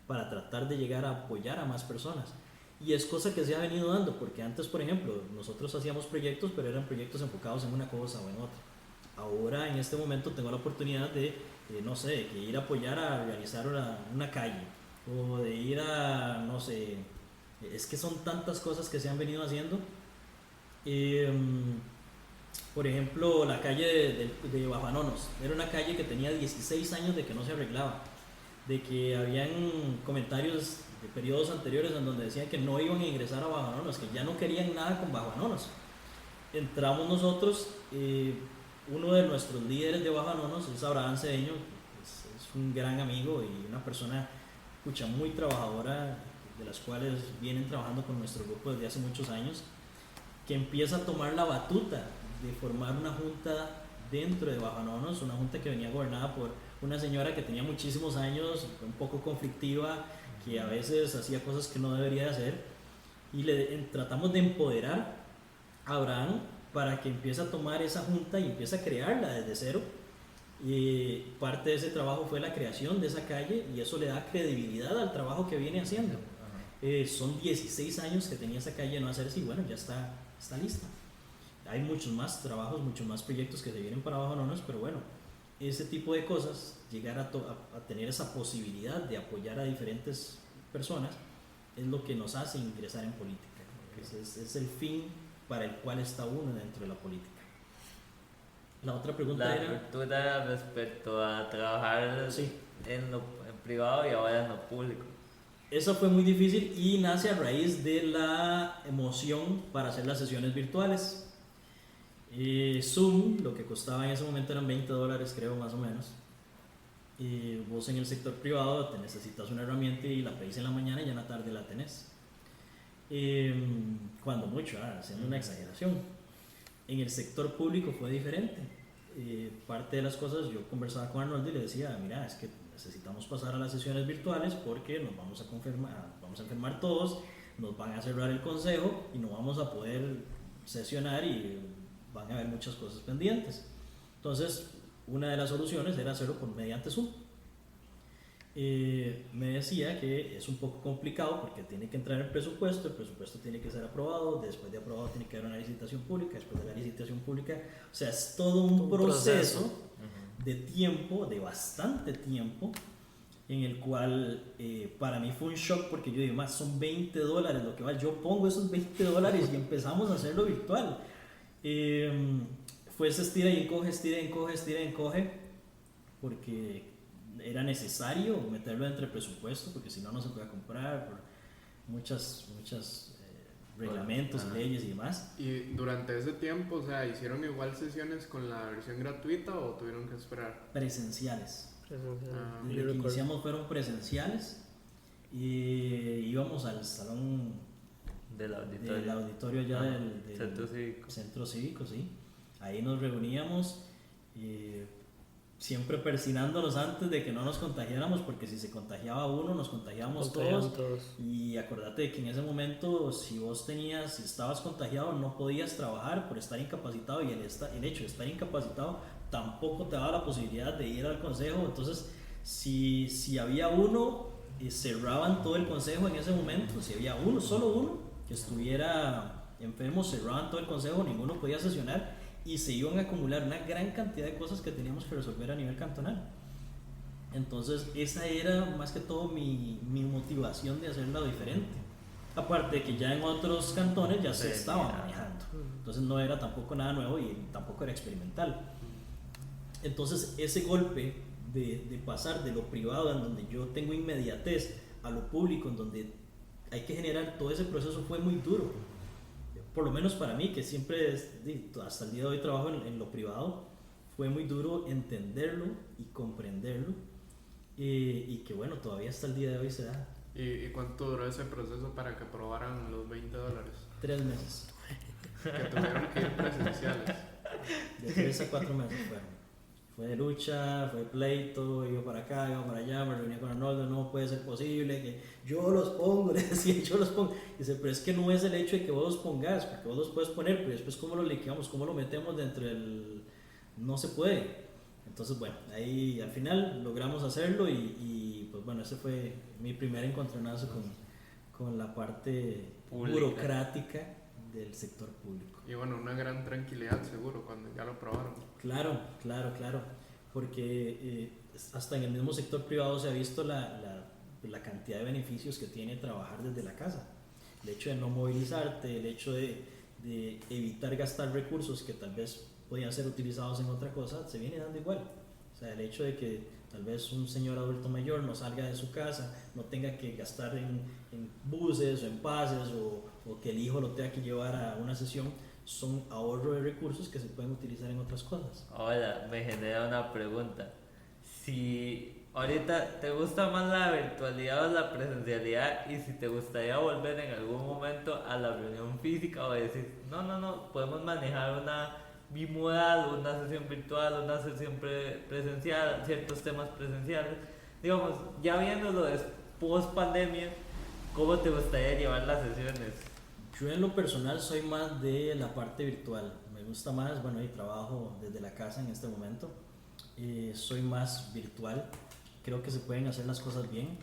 para tratar de llegar a apoyar a más personas. Y es cosa que se ha venido dando, porque antes, por ejemplo, nosotros hacíamos proyectos, pero eran proyectos enfocados en una cosa o en otra. Ahora, en este momento, tengo la oportunidad de no sé, de ir a apoyar a realizar una calle, o de ir a, no sé, es que son tantas cosas que se han venido haciendo. Por ejemplo, la calle de Bajanonos, era una calle que tenía 16 años de que no se arreglaba, de que habían comentarios de periodos anteriores en donde decían que no iban a ingresar a Bajanonos, que ya no querían nada con Bajanonos. Entramos nosotros, uno de nuestros líderes de Bajanonos es Abraham Cedeño, es un gran amigo y una persona muy trabajadora, de las cuales vienen trabajando con nuestro grupo desde hace muchos años, que empieza a tomar la batuta de formar una junta dentro de Bajanonos, una junta que venía gobernada por una señora que tenía muchísimos años, un poco conflictiva, que a veces hacía cosas que no debería de hacer, y tratamos de empoderar a Abraham para que empiece a tomar esa junta y empiece a crearla desde cero. Y parte de ese trabajo fue la creación de esa calle y eso le da credibilidad al trabajo que viene haciendo. Son 16 años que tenía esa calle no hacerse y bueno, ya está lista. Hay muchos más trabajos, muchos más proyectos que se vienen para Bajanonos, pero bueno, ese tipo de cosas, llegar a tener esa posibilidad de apoyar a diferentes personas, es lo que nos hace ingresar en política. Es el fin para el cual está uno dentro de la política. La otra pregunta la era... apertura respecto a trabajar en privado y ahora en lo público. Eso fue muy difícil y nace a raíz de la emoción para hacer las sesiones virtuales. Zoom, lo que costaba en ese momento eran $20, creo, más o menos. Vos en el sector privado te necesitas una herramienta y la pedís en la mañana y ya en la tarde la tenés. Cuando mucho, haciendo una exageración. En el sector público fue diferente. Parte de las cosas, yo conversaba con Arnoldo y le decía, mira, es que necesitamos pasar a las sesiones virtuales porque nos vamos a enfermar todos, nos van a cerrar el consejo y no vamos a poder sesionar y van a haber muchas cosas pendientes. Entonces, una de las soluciones era hacerlo mediante Zoom. Me decía que es un poco complicado porque tiene que entrar el presupuesto tiene que ser aprobado, después de aprobado tiene que haber una licitación pública, después de la licitación pública, o sea, es todo un proceso de tiempo, de bastante tiempo, en el cual para mí fue un shock porque yo digo, más son $20 lo que va, yo pongo esos $20 y empezamos a hacerlo virtual. Fue ese estira y encoge, porque era necesario meterlo entre presupuesto porque si no se podía comprar por muchas reglamentos, leyes y demás. Y durante ese tiempo, o sea, ¿hicieron igual sesiones con la versión gratuita o tuvieron que esperar? Presenciales. Desde que iniciamos fueron presenciales y íbamos al salón del auditorio allá del centro cívico, sí. Ahí nos reuníamos siempre persinándonos antes de que no nos contagiáramos, porque si se contagiaba uno, nos contagiábamos todos. Y acordate de que en ese momento, si estabas contagiado, no podías trabajar por estar incapacitado, y el hecho de estar incapacitado tampoco te daba la posibilidad de ir al consejo. Entonces, si había uno, cerraban todo el consejo en ese momento. Si había solo uno que estuviera enfermo, cerraban todo el consejo, ninguno podía sesionar. Y se iban a acumular una gran cantidad de cosas que teníamos que resolver a nivel cantonal. Entonces esa era más que todo mi motivación de hacerlo diferente. Aparte de que ya en otros cantones ya se Sí, estaba mira. manejando. Entonces no era tampoco nada nuevo y tampoco era experimental. Entonces ese golpe de pasar de lo privado, en donde yo tengo inmediatez, a lo público, en donde hay que generar todo ese proceso, fue muy duro. Por lo menos para mí, que siempre hasta el día de hoy trabajo en lo privado, fue muy duro entenderlo y comprenderlo. Y que bueno, todavía hasta el día de hoy se da. ¿Y cuánto duró ese proceso para que aprobaran los $20? 3 meses. Que tuvieron que ir presenciales. De 3 a 4 meses fueron. Fue de lucha, fue pleito, iba para acá, iba para allá, me reunía con Arnoldo, no puede ser posible, que yo los pongo, le decía, yo los pongo. Dice, pero es que no es el hecho de que vos los pongas, porque vos los puedes poner, pero después cómo lo liquidamos, cómo lo metemos dentro del... No se puede. Entonces, bueno, ahí al final logramos hacerlo y pues bueno, ese fue mi primer encontronazo con la parte Pública. burocrática del sector público. Y bueno, una gran tranquilidad seguro cuando ya lo aprobaron. Claro, claro, claro, porque hasta en el mismo sector privado se ha visto la cantidad de beneficios que tiene trabajar desde la casa. El hecho de no movilizarte, el hecho de evitar gastar recursos que tal vez podían ser utilizados en otra cosa, se viene dando igual. O sea, el hecho de que tal vez un señor adulto mayor no salga de su casa, no tenga que gastar en buses o en pases o que el hijo lo tenga que llevar a una sesión, son ahorro de recursos que se pueden utilizar en otras cosas. Ahora me genera una pregunta. Si ahorita te gusta más la virtualidad o la presencialidad y si te gustaría volver en algún momento a la reunión física o decir, no, podemos manejar una bimodal, una sesión virtual, una sesión presencial, ciertos temas presenciales. Digamos, ya viéndolo post pandemia, ¿cómo te gustaría llevar las sesiones? Yo en lo personal soy más de la parte virtual, me gusta más, bueno, y trabajo desde la casa en este momento, soy más virtual, creo que se pueden hacer las cosas bien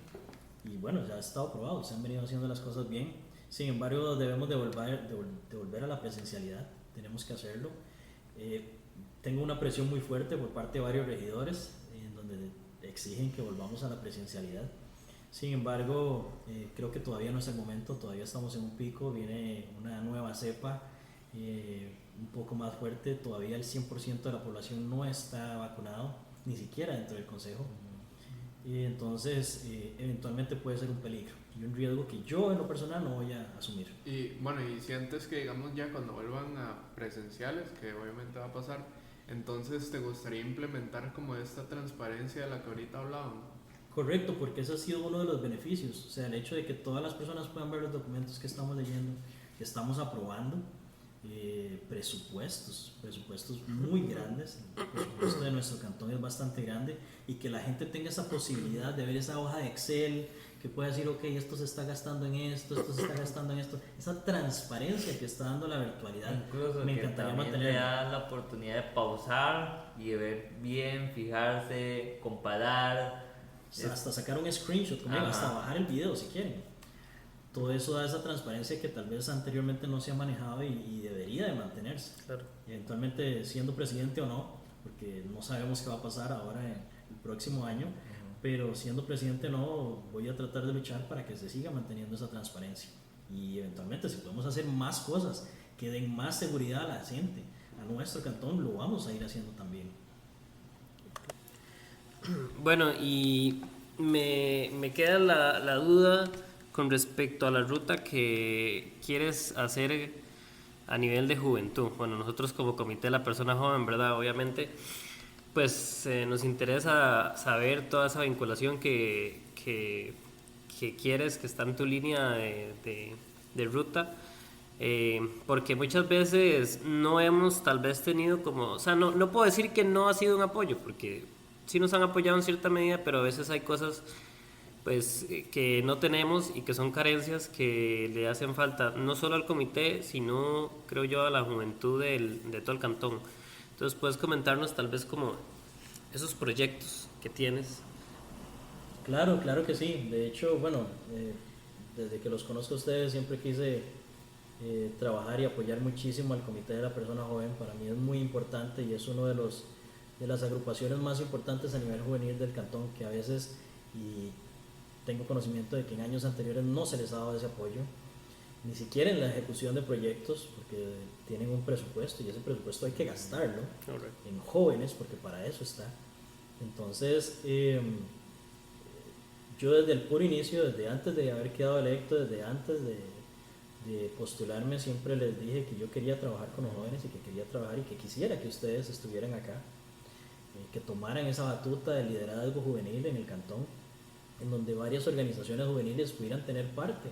y bueno, ya ha estado probado, se han venido haciendo las cosas bien, sin embargo debemos de volver a la presencialidad, tenemos que hacerlo. Tengo una presión muy fuerte por parte de varios regidores en donde exigen que volvamos a la presencialidad. Sin embargo, creo que todavía no es el momento, todavía estamos en un pico, viene una nueva cepa un poco más fuerte, todavía el 100% de la población no está vacunado, ni siquiera dentro del consejo. Y entonces, eventualmente puede ser un peligro y un riesgo que yo en lo personal no voy a asumir. Y bueno, y sientes que digamos ya cuando vuelvan a presenciales, que obviamente va a pasar, entonces te gustaría implementar como esta transparencia de la que ahorita hablábamos. Correcto, porque ese ha sido uno de los beneficios, o sea, el hecho de que todas las personas puedan ver los documentos que estamos leyendo, que estamos aprobando, presupuestos muy grandes, el presupuesto de nuestro cantón es bastante grande y que la gente tenga esa posibilidad de ver esa hoja de Excel, que pueda decir, ok, esto se está gastando en esto se está gastando en esto, esa transparencia que está dando la virtualidad, Incluso me que encantaría también le mantenerla. da la oportunidad de pausar y de ver bien, fijarse, comparar. Hasta sacar un screenshot, como hasta bajar el video si quieren. Todo eso da esa transparencia que tal vez anteriormente no se ha manejado y debería de mantenerse. Claro. Eventualmente siendo presidente o no, porque no sabemos qué va a pasar ahora en el próximo año, pero siendo presidente o no, voy a tratar de luchar para que se siga manteniendo esa transparencia. Y eventualmente si podemos hacer más cosas que den más seguridad a la gente, a nuestro cantón, lo vamos a ir haciendo también. Bueno, y me queda la duda con respecto a la ruta que quieres hacer a nivel de juventud. Bueno, nosotros como Comité de la Persona Joven, ¿verdad? Obviamente, pues nos interesa saber toda esa vinculación que quieres, que está en tu línea de ruta. Porque muchas veces no hemos tal vez tenido como, o sea, no puedo decir que no ha sido un apoyo, porque sí nos han apoyado en cierta medida, pero a veces hay cosas pues que no tenemos y que son carencias que le hacen falta no solo al comité, sino creo yo a la juventud de todo el cantón. Entonces puedes comentarnos tal vez como esos proyectos que tienes. Claro, claro que sí. De hecho, bueno, desde que los conozco a ustedes siempre quise trabajar y apoyar muchísimo al Comité de la Persona Joven. Para mí es muy importante y es uno de los de las agrupaciones más importantes a nivel juvenil del cantón, que a veces, y tengo conocimiento de que en años anteriores no se les ha dado ese apoyo, ni siquiera en la ejecución de proyectos, porque tienen un presupuesto y ese presupuesto hay que gastarlo en jóvenes, porque para eso está. Entonces, yo desde el puro inicio, desde antes de haber quedado electo, desde antes de postularme, siempre les dije que yo quería trabajar con los jóvenes y que quería trabajar y que quisiera que ustedes estuvieran acá, que tomaran esa batuta de liderazgo juvenil en el cantón, en donde varias organizaciones juveniles pudieran tener parte,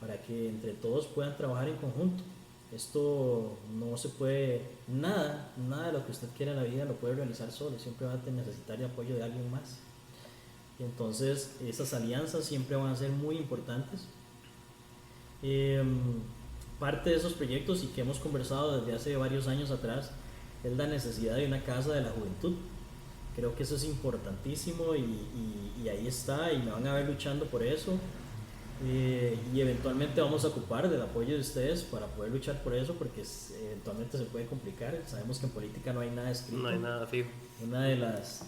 para que entre todos puedan trabajar en conjunto. Esto no se puede, nada de lo que usted quiera en la vida lo puede realizar solo, siempre va a necesitar el apoyo de alguien más. Y entonces esas alianzas siempre van a ser muy importantes. Parte de esos proyectos y que hemos conversado desde hace varios años atrás es la necesidad de una casa de la juventud. Creo que eso es importantísimo y ahí está, y me van a ver luchando por eso. Y eventualmente vamos a ocupar del apoyo de ustedes para poder luchar por eso, porque eventualmente se puede complicar. Sabemos que en política no hay nada escrito. No hay nada fijo. Una de las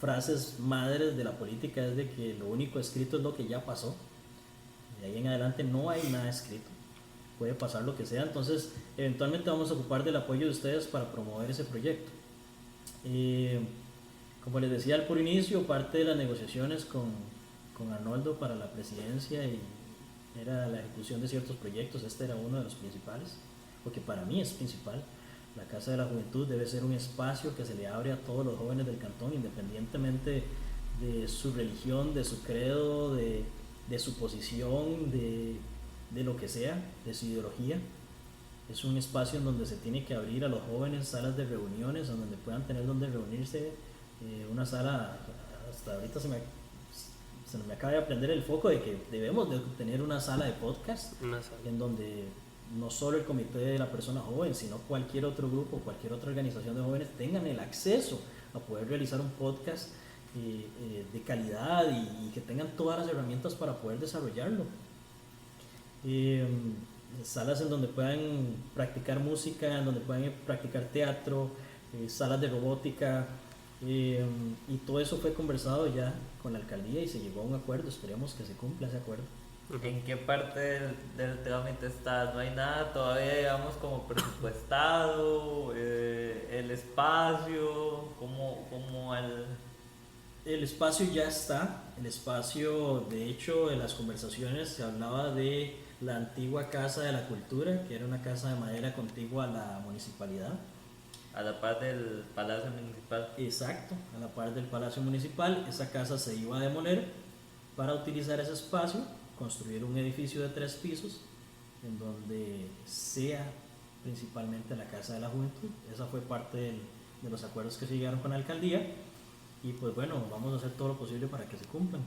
frases madres de la política es de que lo único escrito es lo que ya pasó. De ahí en adelante no hay nada escrito. Puede pasar lo que sea. Entonces, eventualmente vamos a ocupar del apoyo de ustedes para promover ese proyecto. Como les decía al puro inicio, parte de las negociaciones con Arnoldo para la presidencia era la ejecución de ciertos proyectos. Este era uno de los principales, porque para mí es principal. La Casa de la Juventud debe ser un espacio que se le abre a todos los jóvenes del cantón, independientemente de su religión, de su credo, de su posición, de lo que sea, de su ideología. Es un espacio en donde se tiene que abrir a los jóvenes salas de reuniones, en donde puedan tener donde reunirse. Una sala, hasta ahorita se me acaba de prender el foco de que debemos de tener una sala de podcast, en donde no solo el comité de la persona joven, sino cualquier otro grupo, cualquier otra organización de jóvenes tengan el acceso a poder realizar un podcast de calidad y que tengan todas las herramientas para poder desarrollarlo. Salas en donde puedan practicar música, en donde puedan practicar teatro, salas de robótica, y todo eso fue conversado ya con la alcaldía y se llegó a un acuerdo. Esperemos que se cumpla ese acuerdo. ¿En qué parte del trámite está? ¿No hay nada todavía, digamos, como presupuestado? ¿El espacio? ¿Cómo El espacio ya está. El espacio, de hecho, en las conversaciones se hablaba de la antigua Casa de la Cultura, que era una casa de madera contigua a la municipalidad. A la par del Palacio Municipal. Exacto, a la par del Palacio Municipal. Esa casa se iba a demoler para utilizar ese espacio, construir un edificio de 3 pisos en donde sea principalmente la Casa de la Juventud. Esa fue parte de los acuerdos que se llegaron con la alcaldía y pues bueno, vamos a hacer todo lo posible para que se cumplan.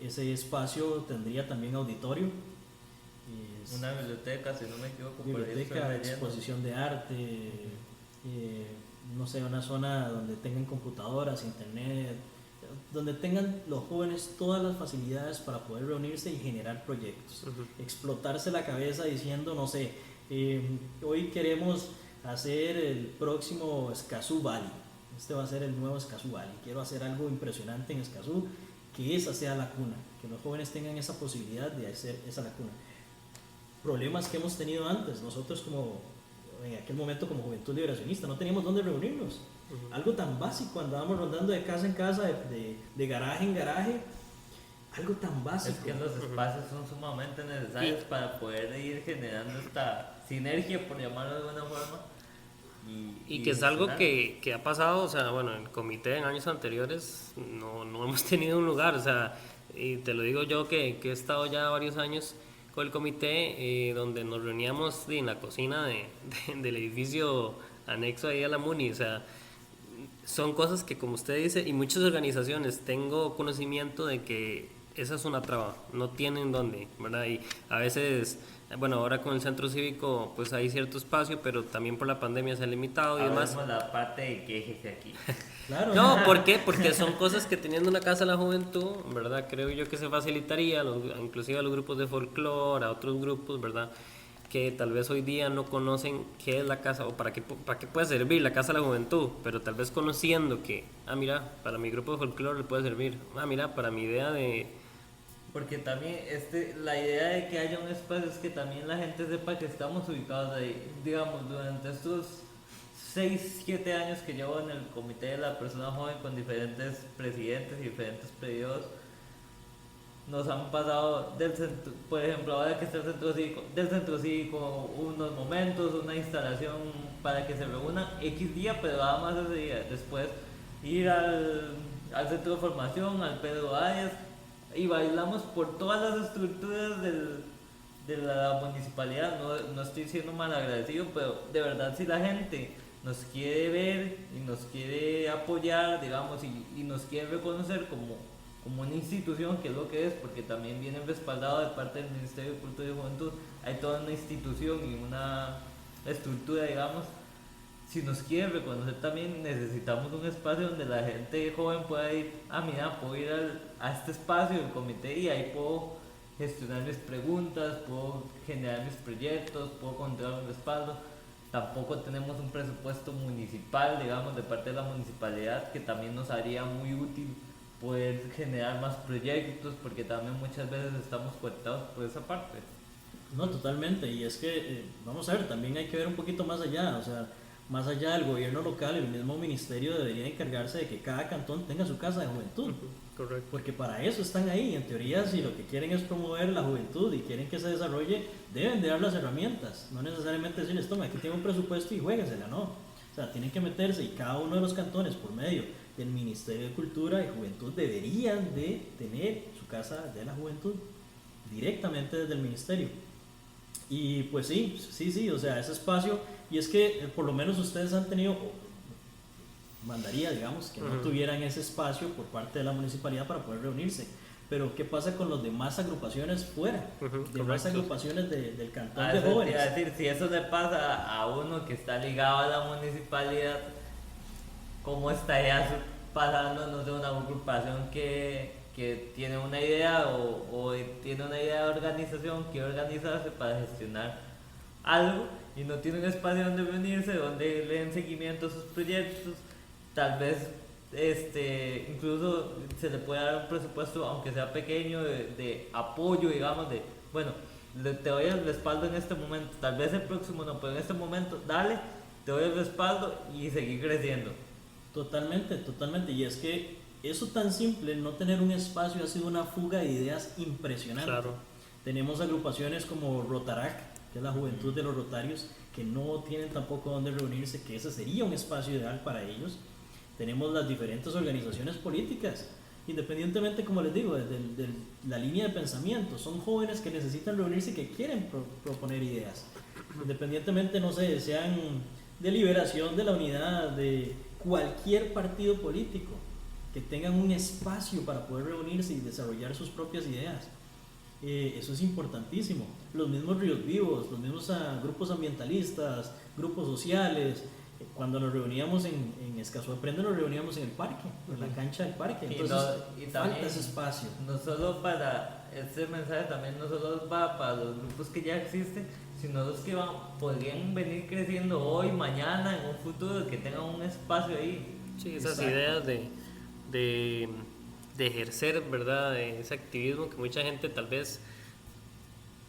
Ese espacio tendría también auditorio, una biblioteca, si no me equivoco. Biblioteca, exposición de arte, no sé, una zona donde tengan computadoras, internet, donde tengan los jóvenes todas las facilidades para poder reunirse y generar proyectos. Explotarse la cabeza diciendo, no sé, hoy queremos hacer el próximo Escazú Valley. Este va a ser el nuevo Escazú Valley. Quiero hacer algo impresionante en Escazú, que esa sea la cuna, que los jóvenes tengan esa posibilidad de hacer esa la cuna. Problemas que hemos tenido antes, nosotros en aquel momento como Juventud Liberacionista, no teníamos dónde reunirnos. Algo tan básico, andábamos rondando de casa en casa, de garaje en garaje, algo tan básico. Es que los espacios son sumamente necesarios para poder ir generando esta sinergia, por llamarlo de alguna forma. Y que es algo que ha pasado, o sea, bueno, el comité en años anteriores no hemos tenido un lugar, o sea, y te lo digo yo que he estado ya varios años con el comité, donde nos reuníamos en la cocina del edificio anexo ahí a la MUNI, o sea, son cosas que, como usted dice, y muchas organizaciones, tengo conocimiento de que esa es una traba, no tienen dónde, ¿verdad? Y a veces, bueno, ahora con el centro cívico pues hay cierto espacio, pero también por la pandemia se ha limitado y demás. La parte de quejes aquí. Claro. No, ¿por qué? Porque son cosas que teniendo una casa de la juventud, ¿verdad? Creo yo que se facilitaría, inclusive a los grupos de folclore, a otros grupos, ¿verdad? que tal vez hoy día no conocen qué es la casa o para qué puede servir la Casa de la Juventud, pero tal vez conociendo que, mira, para mi grupo de folclore le puede servir, mira, para mi idea de... Porque también la idea de que haya un espacio es que también la gente sepa que estamos ubicados ahí. Digamos, durante estos 6, 7 años que llevo en el comité de la persona joven con diferentes presidentes y diferentes periodos, nos han pasado del centro, por ejemplo, ahora que está el centro cívico, del centro cívico unos momentos, una instalación para que se reúnan X día, pero nada más ese día. Después ir al centro de formación, al Pedro Arias, y bailamos por todas las estructuras de la municipalidad. No estoy siendo mal agradecido, pero de verdad si la gente nos quiere ver y nos quiere apoyar, digamos, y nos quiere reconocer como una institución, que es lo que es, porque también viene respaldado de parte del Ministerio de Cultura y Juventud, hay toda una institución y una estructura, digamos. Si nos quiere reconocer también necesitamos un espacio donde la gente joven pueda ir, mira, puedo ir a este espacio del comité y ahí puedo gestionar mis preguntas, puedo generar mis proyectos, puedo encontrar un respaldo. Tampoco tenemos un presupuesto municipal, digamos, de parte de la municipalidad, que también nos haría muy útil poder generar más proyectos, porque también muchas veces estamos cortados por esa parte. No, totalmente, y es que, vamos a ver, también hay que ver un poquito más allá, o sea, más allá del gobierno local, el mismo ministerio debería encargarse de que cada cantón tenga su casa de juventud. Correcto. Porque para eso están ahí, en teoría, si lo que quieren es promover la juventud y quieren que se desarrolle, deben de dar las herramientas, no necesariamente decirles, toma, aquí tengo un presupuesto y juéguensela, no. O sea, tienen que meterse, y cada uno de los cantones, por medio del Ministerio de Cultura y Juventud, deberían de tener su casa de la juventud directamente desde el ministerio. Y pues sí, o sea, ese espacio, y es que por lo menos ustedes han tenido, mandaría, digamos, que no tuvieran ese espacio por parte de la municipalidad para poder reunirse. Pero ¿qué pasa con las demás agrupaciones fuera? Demás agrupaciones del cantón de jóvenes. Es decir, si eso le pasa a uno que está ligado a la municipalidad, ¿cómo estaría pasando, no sé, una agrupación que tiene una idea o tiene una idea de organización, quiere organizarse para gestionar algo y no tiene un espacio donde reunirse, donde le den seguimiento a sus proyectos? Tal vez incluso se le puede dar un presupuesto, aunque sea pequeño, de apoyo, digamos, de, bueno, te doy el respaldo en este momento, tal vez el próximo no, pero en este momento, dale, te doy el respaldo y seguir creciendo. Totalmente, y es que eso tan simple, no tener un espacio, ha sido una fuga de ideas impresionante. Claro. Tenemos agrupaciones como Rotarac, que es la juventud de los rotarios, que no tienen tampoco donde reunirse, que ese sería un espacio ideal para ellos. Tenemos las diferentes organizaciones políticas, independientemente, como les digo, de la línea de pensamiento. Son jóvenes que necesitan reunirse y que quieren proponer ideas. Independientemente, no sé, sean de Liberación, de la Unidad, de cualquier partido político, que tengan un espacio para poder reunirse y desarrollar sus propias ideas. Eso es importantísimo. Los mismos Ríos Vivos, los mismos grupos ambientalistas, grupos sociales. Cuando nos reuníamos en Escazú Aprende, nos reuníamos en el parque, en la cancha del parque. Entonces, falta ese espacio. No solo para este mensaje, también no solo va para los grupos que ya existen, sino los que podrían venir creciendo hoy, mañana, en un futuro, que tengan un espacio ahí. Sí, esas Exacto. ideas de ejercer, ¿verdad? De ese activismo que mucha gente tal vez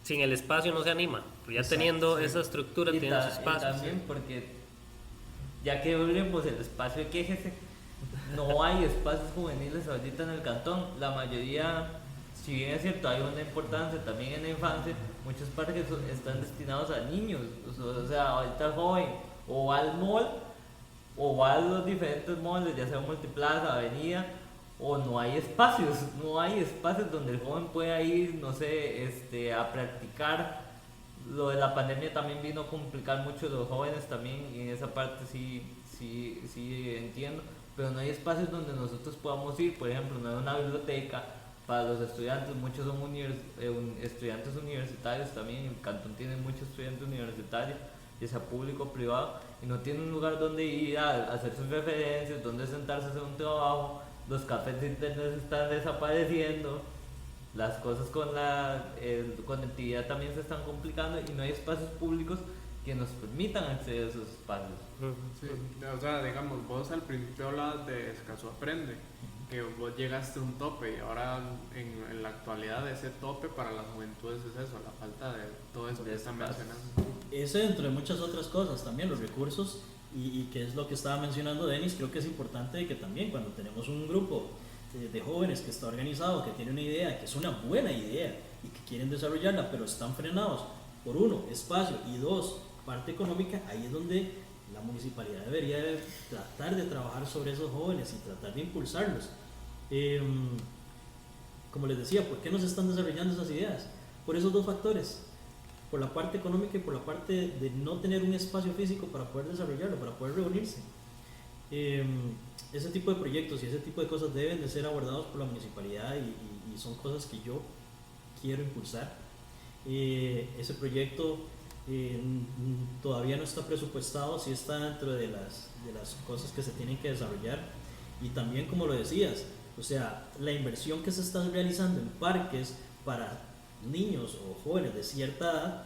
sin el espacio no se anima, pero ya Exacto, teniendo sí. esa estructura tienen su Y espacio. también porque ya que volvemos el espacio de quéjese, no hay espacios juveniles ahorita en el cantón. La mayoría, si bien es cierto, hay una importancia también en la infancia, muchos parques están destinados a niños. O sea, ahorita el joven o va al mall o va a los diferentes malls, ya sea Multiplaza, Avenida, o no hay espacios donde el joven pueda ir, no sé, a practicar. Lo de la pandemia también vino a complicar mucho a los jóvenes también, y en esa parte sí entiendo, pero no hay espacios donde nosotros podamos ir. Por ejemplo, no hay una biblioteca para los estudiantes, muchos son estudiantes universitarios también, el cantón tiene muchos estudiantes universitarios, ya sea público o privado, y no tienen un lugar donde ir a hacer sus referencias, donde sentarse a hacer un trabajo. Los cafés de internet están desapareciendo. las cosas con la conectividad también se están complicando y no hay espacios públicos que nos permitan acceder a esos espacios. Sí, o sea, digamos, vos al principio hablabas de Escazú Aprende, que vos llegaste a un tope y ahora en la actualidad ese tope para las juventudes es eso, la falta de todo eso que están mencionando. Ese dentro de muchas otras cosas también, los recursos y que es lo que estaba mencionando Denis, creo que es importante que también cuando tenemos un grupo de jóvenes que está organizado, que tiene una idea, que es una buena idea y que quieren desarrollarla, pero están frenados por uno, espacio y dos, parte económica, ahí es donde la municipalidad debería de tratar de trabajar sobre esos jóvenes y tratar de impulsarlos. Como les decía, ¿por qué no se están desarrollando esas ideas? Por esos dos factores, por la parte económica y por la parte de no tener un espacio físico para poder desarrollarlo, para poder reunirse. Ese tipo de proyectos y ese tipo de cosas deben de ser abordados por la municipalidad y son cosas que yo quiero impulsar. Ese proyecto todavía no está presupuestado, sí está dentro de las cosas que se tienen que desarrollar y también como lo decías, o sea, la inversión que se está realizando en parques para niños o jóvenes de cierta edad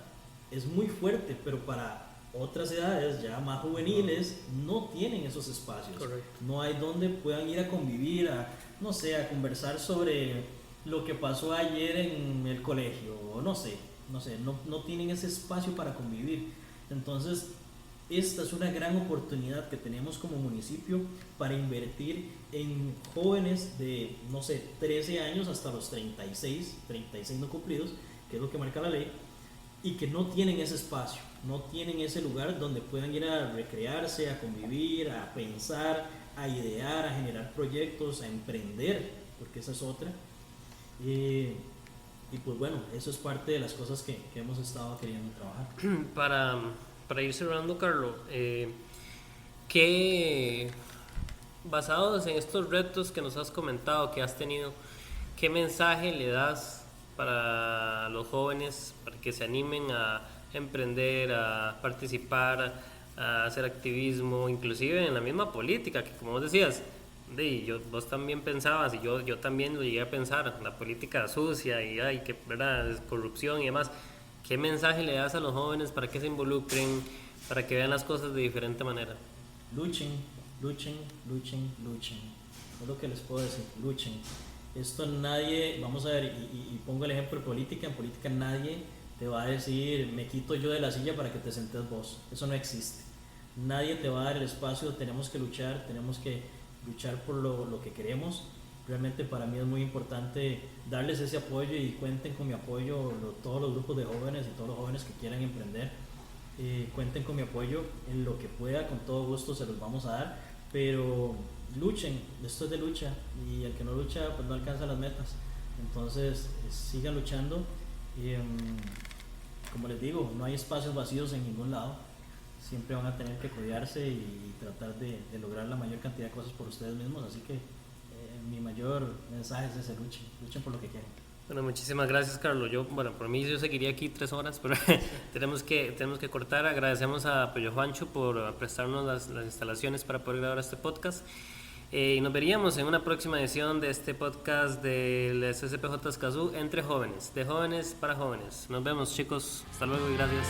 es muy fuerte, pero para otras edades ya más juveniles no tienen esos espacios. Correcto. No hay donde puedan ir a convivir, no sé, a conversar sobre lo que pasó ayer en el colegio, o no tienen ese espacio para convivir. Entonces, esta es una gran oportunidad que tenemos como municipio para invertir en jóvenes de, 13 años hasta los 36 no cumplidos, que es lo que marca la ley, y que no tienen ese espacio, no tienen ese lugar donde puedan ir a recrearse, a convivir, a pensar, a idear, a generar proyectos, a emprender, porque esa es otra. Y pues bueno, eso es parte de las cosas que hemos estado queriendo trabajar. Para ir cerrando, Carlos, ¿qué, basados en estos retos que nos has comentado, que has tenido, qué mensaje le das para los jóvenes para que se animen a emprender, a participar, a hacer activismo, inclusive en la misma política, que como vos decías, vos también pensabas y yo también lo llegué a pensar, la política sucia y que verdad es corrupción y demás. ¿Qué mensaje le das a los jóvenes para que se involucren, para que vean las cosas de diferente manera? Luchen. Es lo que les puedo decir, luchen. Esto nadie, vamos a ver, y pongo el ejemplo de política, en política nadie te va a decir, me quito yo de la silla para que te sentes vos. Eso no existe. Nadie te va a dar el espacio, tenemos que luchar por lo que queremos. Realmente para mí es muy importante darles ese apoyo y cuenten con mi apoyo, todos los grupos de jóvenes y todos los jóvenes que quieran emprender, cuenten con mi apoyo en lo que pueda, con todo gusto se los vamos a dar, pero luchen, esto es de lucha y el que no lucha pues no alcanza las metas, entonces sigan luchando. Como les digo, no hay espacios vacíos en ningún lado, siempre van a tener que cuidarse y tratar de lograr la mayor cantidad de cosas por ustedes mismos, así que mi mayor mensaje es ese, luchen por lo que quieren. Bueno, muchísimas gracias, Carlos. Por mí yo seguiría aquí 3 horas, pero tenemos que cortar. Agradecemos a Pello Juancho por prestarnos las instalaciones para poder grabar este podcast. Y nos veríamos en una próxima edición de este podcast del SCPJ Escazú, entre jóvenes, de jóvenes para jóvenes. Nos vemos, chicos. Hasta luego y gracias.